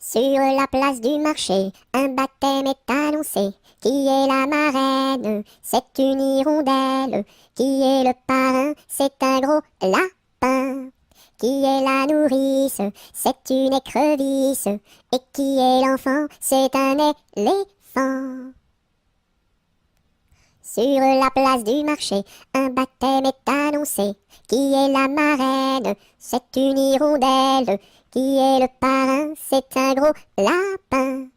Sur la place du marché, un baptême est annoncé. Qui est la marraine? C'est une hirondelle. Qui est le parrain? C'est un gros lapin. Qui est la nourrice? C'est une écrevisse. Et qui est l'enfant? C'est un éléphant. Sur la place du marché, un baptême est annoncé. Qui est la marraine? C'est une hirondelle. Qui est le parrain? C'est un gros lapin.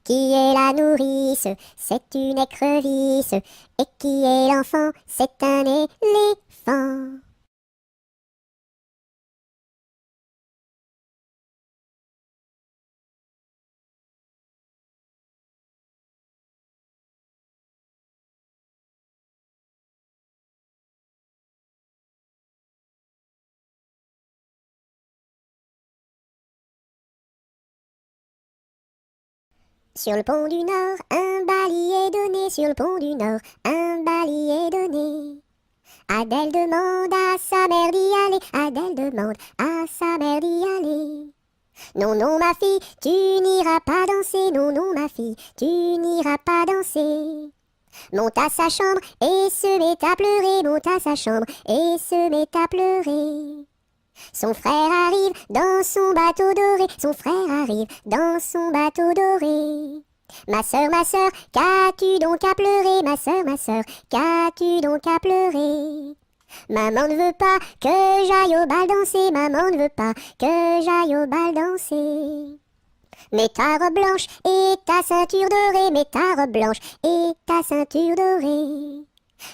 Qui est la nourrice? C'est une écrevisse. Et qui est l'enfant? C'est un éléphant. Sur le pont du Nord, un bailli est donné. Sur le pont du Nord, un bailli est donné. Adèle demande à sa mère d'y aller. Adèle demande à sa mère d'y aller. Non, non, ma fille, tu n'iras pas danser. Non, non, ma fille, tu n'iras pas danser. Monte à sa chambre et se met à pleurer. Monte à sa chambre et se met à pleurer. Son frère arrive dans son bateau doré. Son frère arrive dans son bateau doré. Ma sœur, qu'as-tu donc à pleurer? Ma sœur, qu'as-tu donc à pleurer? Maman ne veut pas que j'aille au bal danser. Maman ne veut pas que j'aille au bal danser. Mets ta robe blanche et ta ceinture dorée, mets ta robe blanche et ta ceinture dorée.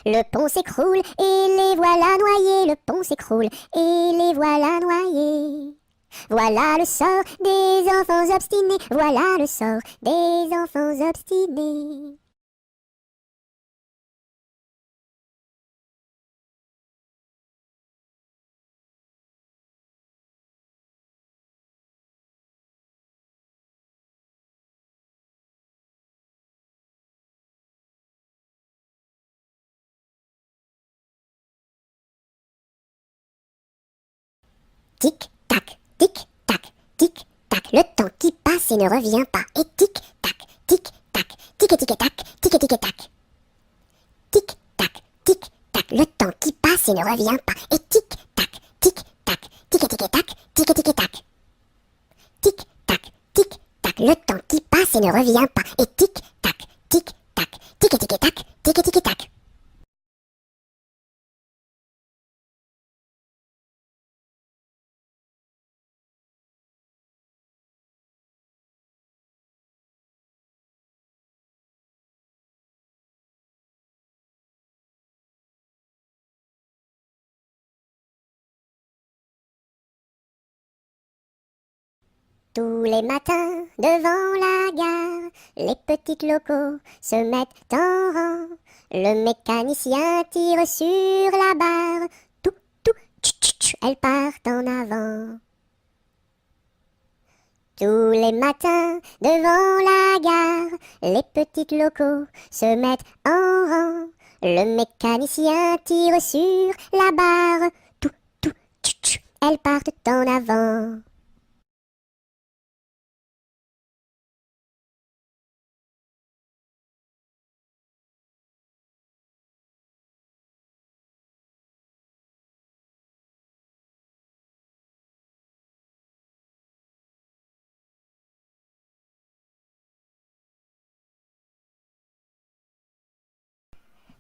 Le pont s'écroule et les voilà noyés, le pont s'écroule et les voilà noyés. Voilà le sort des enfants obstinés, voilà le sort des enfants obstinés. Tic-tac, tic-tac, tic-tac, le temps qui passe et ne revient pas. Et tic-tac, tic-tac, tic-tic-tac, tic-tic-tac. Tic-tac, tic-tac, le temps qui passe et ne revient pas. Et tic-tac, tic-tac, tic-tic-tac, tic-tic-tac. Tic-tac, tic-tac, le temps qui passe et ne revient pas. Et tic-tac, tic-tac, tic-tic-tac, tic-tic-tac. Tous les matins, devant la gare, les petites locaux se mettent en rang. Le mécanicien tire sur la barre. Tout, tout, tch, tch, tch, elles partent en avant. Tous les matins, devant la gare, les petites locaux se mettent en rang. Le mécanicien tire sur la barre. Tout, tout, tch, tch, elles partent en avant.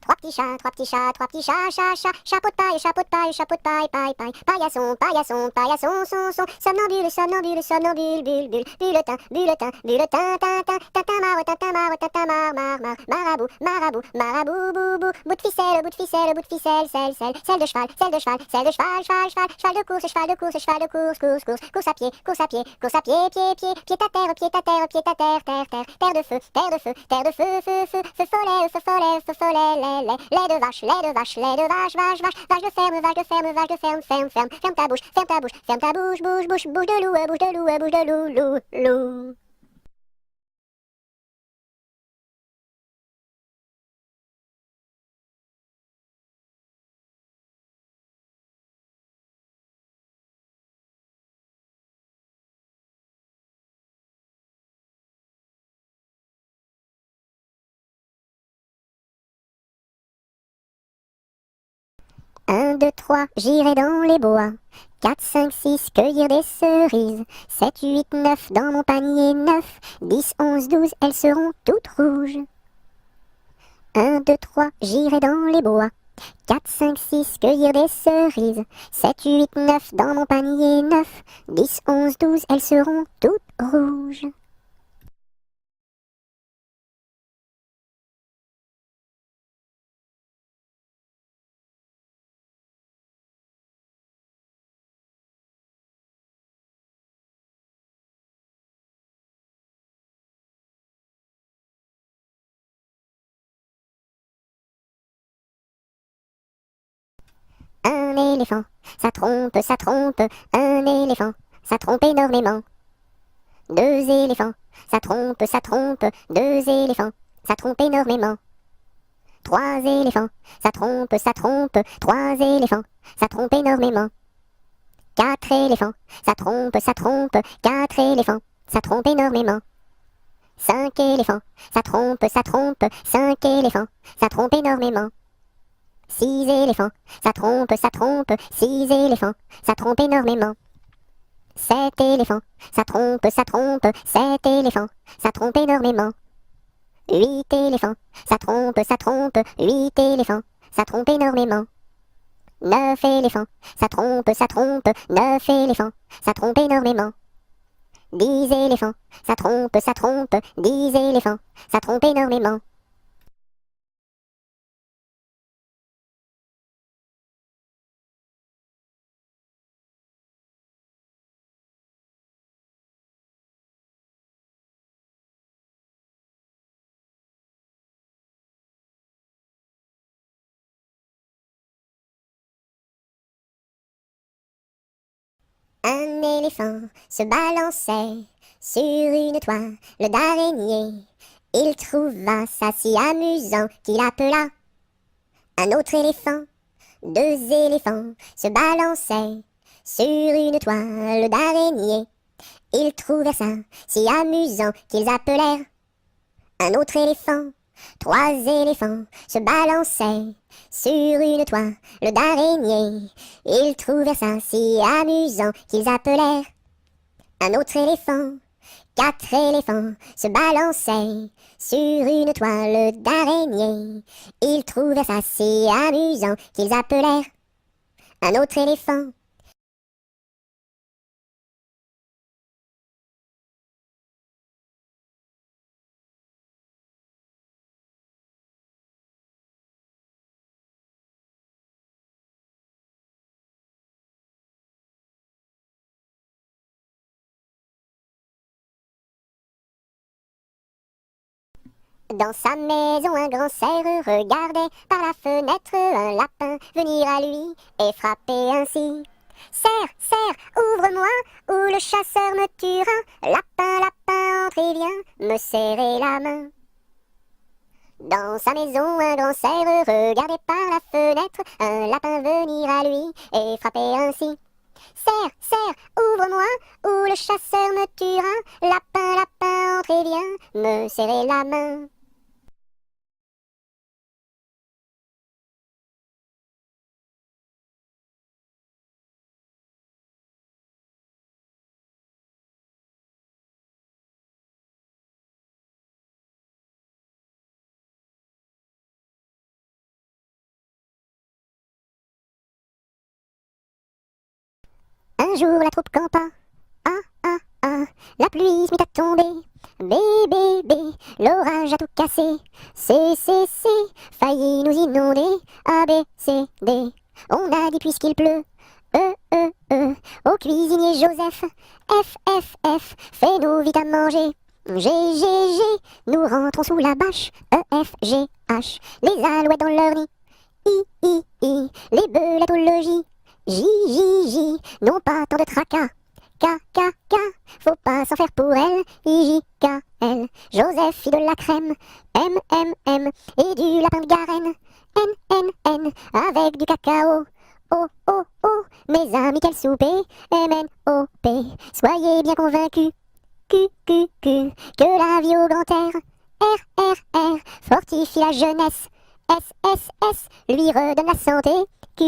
Trois petits chats, trois petits chats, trois petits chats, chat, chat, chapeau de paille, chapeau de paille, chapeau de paille, paille, paille, paillasson, paillasson, paillasson, son, somnambule, somnambule, somnambule, bulle, bulle, bulletin, bulletin, bulletin, tintin, tintin, mar, marabout, marabout, marabout, boubou, bout de ficelle, bout de ficelle, bout de ficelle, selle de cheval, selle de cheval, selle de cheval, cheval, cheval, cheval de course, cheval de course, cheval de course, course, course, course à pied, course à pied, course à pied, pied, pied, pied à terre, pied à terre, pied à terre, terre, terre, terre de feu, terre de feu, terre de feu, feu, feu, feu follet, feu follet, feu follet, lait de vache, lait de vache, lait de vache, vache, vache, vache de ferme, vache de ferme, vache de ferme, ferme, ferme, ferme ta bouche, ferme ta bouche, ferme ta bouche, bouche, bouche, bouche de loup, bouche de loup, bouche de loup, loup, loup. Un, deux, trois, j'irai dans les bois. 4, 5, 6, cueillir des cerises. 7, 8, 9, dans mon panier 9. 10, 11, 12, elles seront toutes rouges. 1, 2, 3, j'irai dans les bois. 4, 5, 6, cueillir des cerises. 7, 8, 9, dans mon panier 9. 10, 11, 12, elles seront toutes rouges. Un éléphant, ça trompe, un éléphant, ça trompe énormément. 2 éléphants, ça trompe, deux éléphants, ça trompe énormément. 3 éléphants, ça trompe, trois éléphants, ça trompe énormément. 4 éléphants, ça trompe, quatre éléphants, ça trompe énormément. 5 éléphants, ça trompe, cinq éléphants, ça trompe énormément. 6 éléphants, ça trompe, six éléphants, ça trompe énormément. 7 éléphants, ça trompe, sept éléphants, ça trompe énormément. 8 éléphants, ça trompe, huit éléphants, ça trompe énormément. 9 éléphants, ça trompe, neuf éléphants, ça trompe énormément. 10 éléphants. Ça trompe, 10 éléphants. Ça trompe énormément. Un éléphant se balançait sur une toile d'araignée. Il trouva ça si amusant qu'il appela un autre éléphant. 2 éléphants se balançaient sur une toile d'araignée. Ils trouvèrent ça si amusant qu'ils appelèrent un autre éléphant. 3 éléphants se balançaient sur une toile d'araignée. Ils trouvèrent ça si amusant qu'ils appelèrent un autre éléphant. 4 éléphants se balançaient sur une toile d'araignée. Ils trouvèrent ça si amusant qu'ils appelèrent un autre éléphant. Dans sa maison, un grand cerf regardait par la fenêtre un lapin venir à lui et frapper ainsi. Cerf, cerf, ouvre-moi, ou le chasseur me tuera. Lapin, lapin, entre et viens me serrer la main. Dans sa maison, un grand cerf regardait par la fenêtre un lapin venir à lui et frapper ainsi. Cerf, cerf, ouvre-moi, ou le chasseur me tuera. Lapin, lapin, entre et viens me serrer la main. Un jour la troupe campa, ah ah ah, la pluie se mit à tomber, bé bé bé, l'orage a tout cassé, c, failli nous inonder, A, B, C, D. On a dit puisqu'il pleut, au cuisinier Joseph, F, fais-nous vite à manger, G, nous rentrons sous la bâche, F, G, H, les alouettes dans leur nid, I, les belettes au logis, J, non pas tant de tracas. K, faut pas s'en faire pour elle. J, K, L, Joseph fit de la crème. M, et du lapin de Garenne. N, avec du cacao. O, mes amis, quel souper. M, soyez bien convaincus. Q, que la vie au grand air. R, fortifie la jeunesse. S, lui redonne la santé. Q,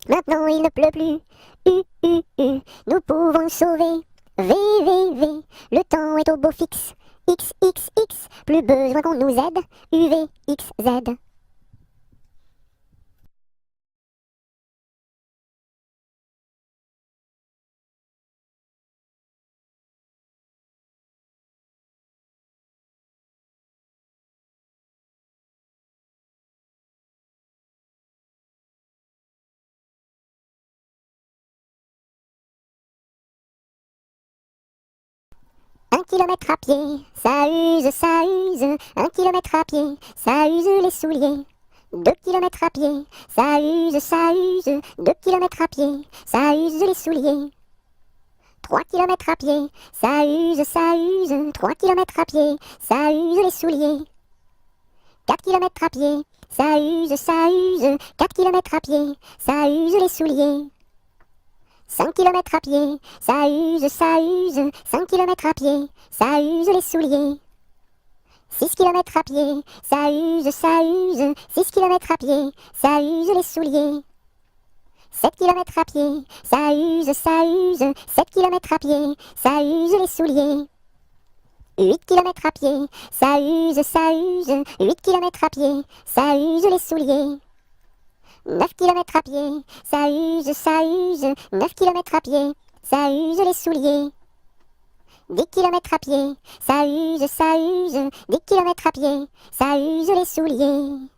maintenant il ne pleut plus. U, nous pouvons nous sauver. V, le temps est au beau fixe. X, plus besoin qu'on nous aide. UV, XZ. Un kilomètre à pied, ça use. 1 kilomètre à pied, ça use les souliers. 2 kilomètres à pied, ça use. 2 kilomètres à pied, ça use les souliers. 3 kilomètres à pied, ça use. 3 kilomètres à pied, ça use les souliers. 4 kilomètres à pied, ça use. 4 kilomètres à pied, ça use les souliers. 5 kilomètres à pied, ça use. 5 kilomètres à pied, ça use les souliers. 6 kilomètres à pied, ça use. 6 kilomètres à pied, ça use les souliers. 7 kilomètres à pied, ça use. 7 kilomètres à pied, ça use les souliers. 8 kilomètres à pied, ça use. 8 kilomètres à pied, ça use les souliers. 9 kilomètres à pied, ça use. 9 kilomètres à pied, ça use les souliers. Des kilomètres à pied, ça use, des kilomètres à pied, ça use les souliers.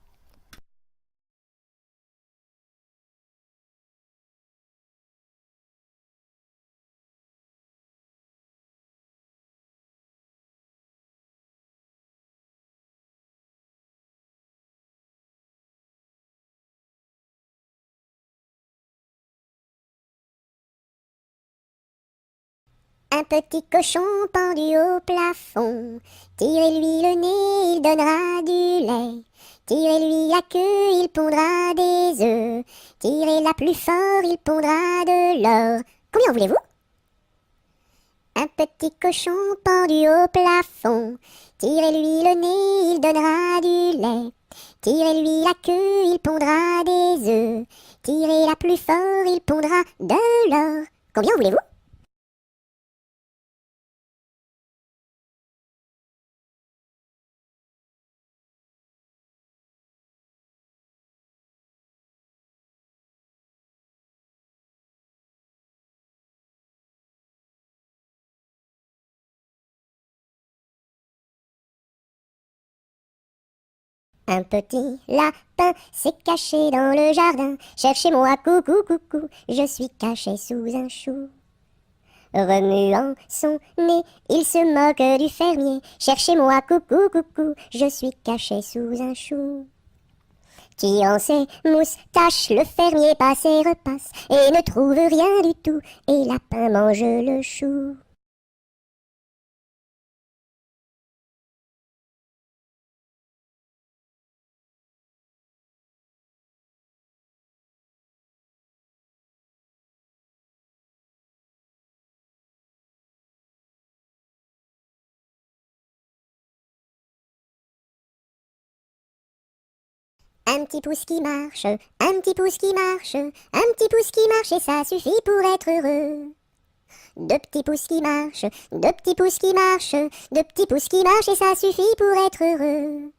Un petit cochon pendu au plafond, tirez-lui le nez, il donnera du lait. Tirez-lui la queue, il pondra des œufs. Tirez-la plus fort, il pondra de l'or. Combien voulez-vous? Un petit cochon pendu au plafond, tirez-lui le nez, il donnera du lait. Tirez-lui la queue, il pondra des œufs. Tirez-la plus fort, il pondra de l'or. Combien voulez-vous? Un petit lapin s'est caché dans le jardin. Cherchez-moi, coucou, coucou, je suis caché sous un chou. Remuant son nez, il se moque du fermier. Cherchez-moi, coucou, coucou, je suis caché sous un chou. Tirant ses moustaches, le fermier passe et repasse et ne trouve rien du tout. Et lapin mange le chou. Un petit pouce qui marche, un petit pouce qui marche, un petit pouce qui marche et ça suffit pour être heureux. Deux petits pouces qui marchent, deux petits pouces qui marchent, deux petits pouces qui marchent et ça suffit pour être heureux.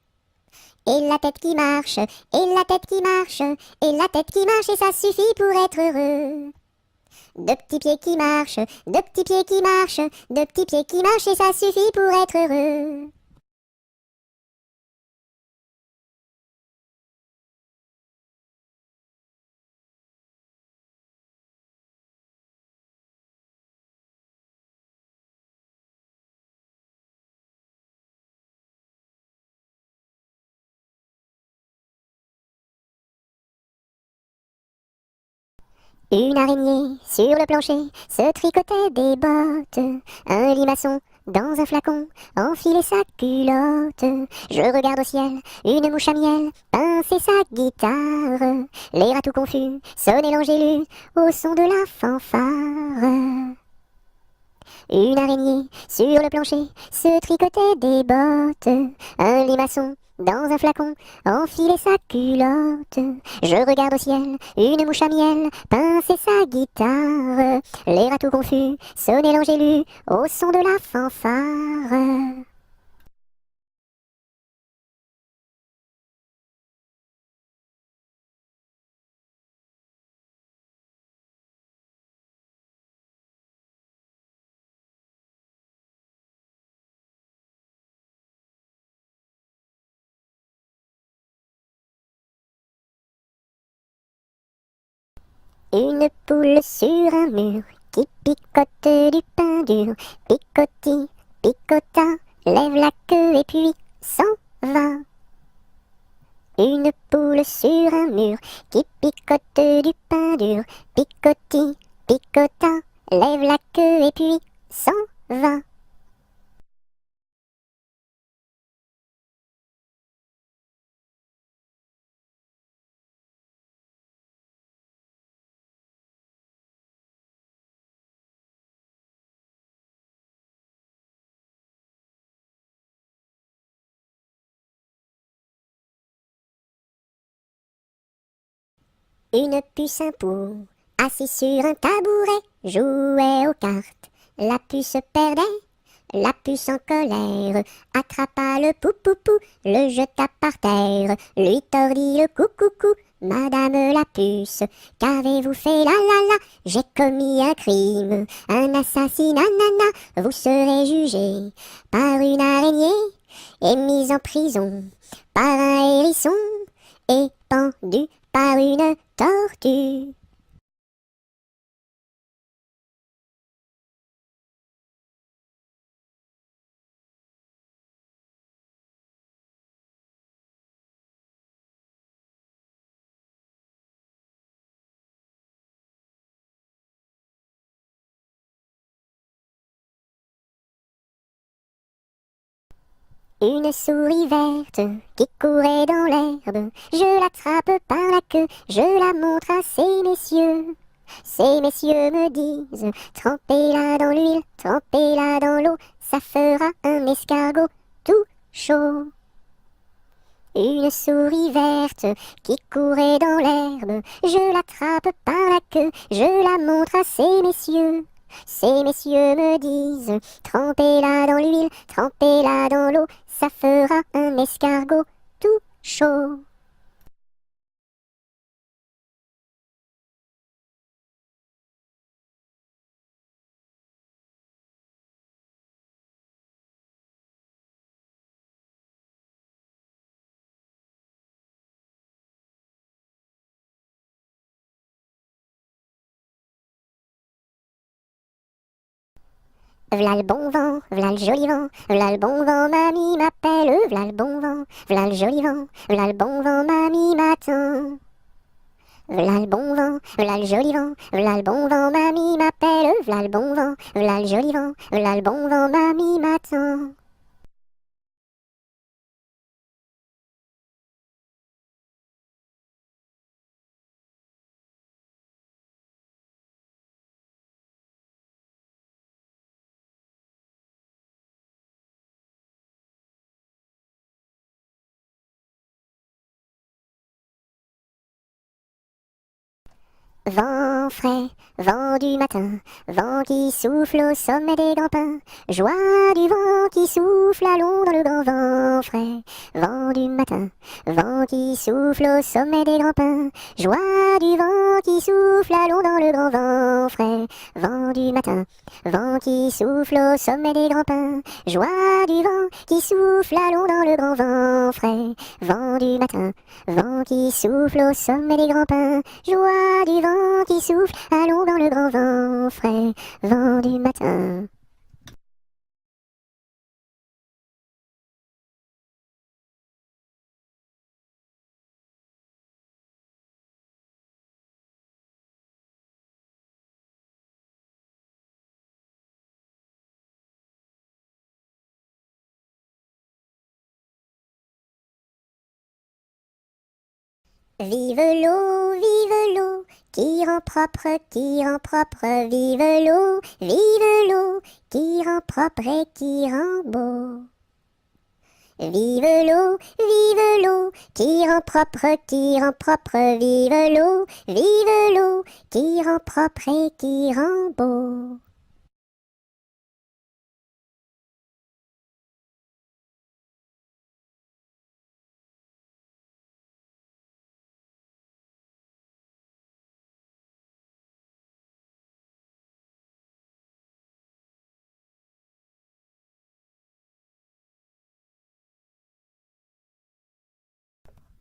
Et la tête qui marche, et la tête qui marche, et la tête qui marche et ça suffit pour être heureux. Deux petits pieds qui marchent, deux petits pieds qui marchent, deux petits pieds qui marchent et ça suffit pour être heureux. Une araignée sur le plancher se tricotait des bottes. Un limaçon dans un flacon enfilait sa culotte. Je regarde au ciel, une mouche à miel pincer sa guitare. Les rats tout confus sonnaient l'angélus au son de la fanfare. Une araignée sur le plancher se tricotait des bottes. Un limaçon dans un flacon enfilait sa culotte. Je regarde au ciel, une mouche à miel pincer sa guitare. Les rats tout confus sonnaient l'angélus au son de la fanfare. Une poule sur un mur qui picote du pain dur. Picoti, picota, lève la queue et puis s'en va. Une poule sur un mur qui picote du pain dur. Picoti, picota, lève la queue et puis s'en va. Une puce un pou, assis sur un tabouret, jouait aux cartes. La puce perdait, La puce en colère attrapa le pou-pou-pou, le jeta par terre, lui tordit le cou-cou-cou. Madame la puce, qu'avez-vous fait, la la la? J'ai commis un crime, un assassinat, nana. Vous serez jugé par une araignée et mise en prison par un hérisson et pendu par une tortue. Une souris verte qui courait dans l'herbe, je l'attrape par la queue, je la montre à ces messieurs. Ces messieurs me disent, trempez-la dans l'huile, trempez-la dans l'eau, ça fera un escargot tout chaud. Une souris verte qui courait dans l'herbe, je l'attrape par la queue, je la montre à ces messieurs. Ces messieurs me disent, trempez-la dans l'huile, trempez-la dans l'eau, ça fera un escargot tout chaud. V'là le bon vent, v'là le joli vent, v'là le bon vent, mamie m'appelle, v'là le bon vent, v'là le joli vent, v'là le bon vent, mamie m'attend. V'là le bon vent, v'là le joli vent, v'là le bon vent, mamie m'appelle, v'là le bon vent, v'là le joli vent, v'là le bon vent, mamie m'attend. Vent frais, vent du matin, vent qui souffle au sommet des grands pins, joie du vent qui souffle, allons dans le grand vent frais. Vent du matin, vent qui souffle au sommet des grands pins, joie du vent qui souffle, allons dans le grand vent frais. Vent du matin, vent qui souffle au sommet des grands pins, joie du vent qui souffle, allons dans le grand vent frais. Vent du matin, vent qui souffle au sommet des grands pins, joie du vent qui souffle, allons dans le grand vent frais, vent du matin. Vive l'eau, qui rend propre, vive l'eau, qui rend propre et qui rend beau. Vive l'eau, qui rend propre, vive l'eau, qui rend propre et qui rend beau.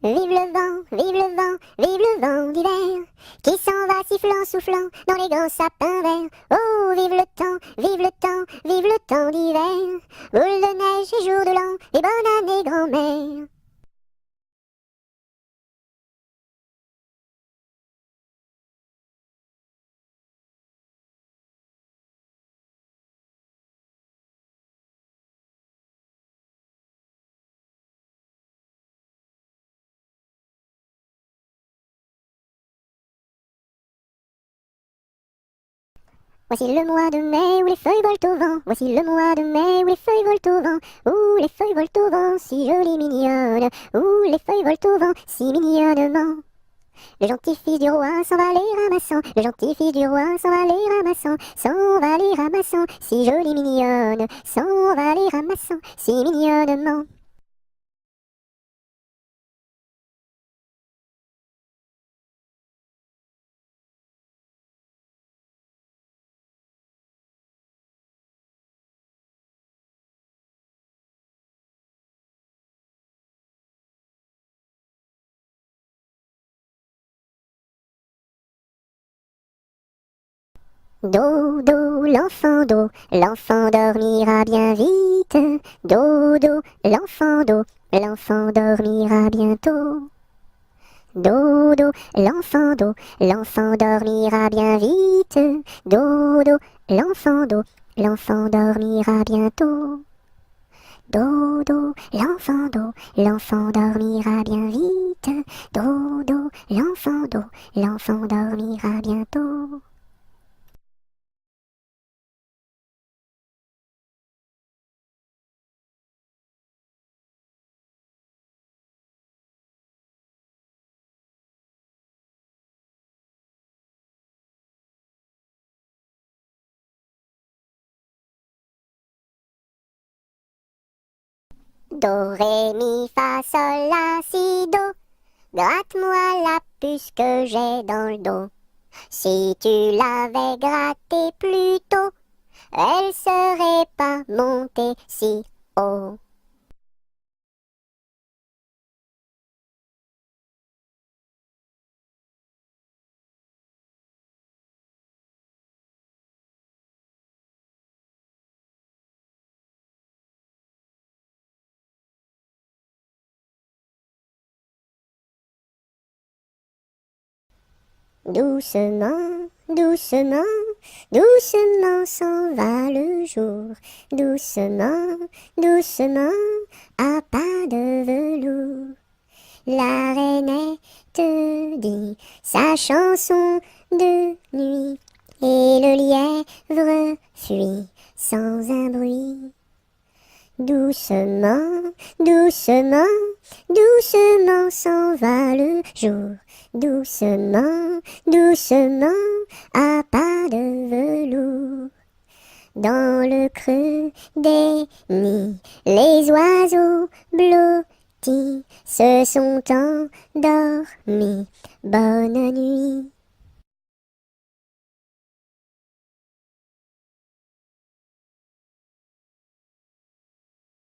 Vive le vent, vive le vent, vive le vent d'hiver, qui s'en va sifflant, soufflant dans les grands sapins verts. Oh, vive le temps, vive le temps, vive le temps d'hiver, boule de neige et jour de l'an, et bonne année grand-mère. Voici le mois de mai où les feuilles volent au vent. Voici le mois de mai où les feuilles volent au vent. Où les feuilles volent au vent, si jolies mignonnes. Où les feuilles volent au vent, si mignonnement. Le gentil fils du roi s'en va les ramassant. Le gentil fils du roi s'en va les ramassant. S'en va les ramassant, si jolie mignonne. S'en va les ramassant, si mignonnement. Dodo, l'enfant dormira bien vite. Dodo, l'enfant dormira bientôt. Dodo, l'enfant dormira bien vite. Dodo, l'enfant dormira bientôt. Dodo, l'enfant dormira bien vite. Dodo, l'enfant dormira bientôt. Do, ré, mi, fa, sol, la, si, do. Gratte-moi la puce que j'ai dans le dos. Si tu l'avais grattée plus tôt, elle serait pas montée si haut. Doucement, doucement, doucement s'en va le jour. Doucement, doucement, à pas de velours. La rainette dit sa chanson de nuit, et le lièvre fuit sans un bruit. Doucement, doucement, doucement s'en va le jour. Doucement, doucement, à pas de velours. Dans le creux des nids, les oiseaux blottis se sont endormis. Bonne nuit.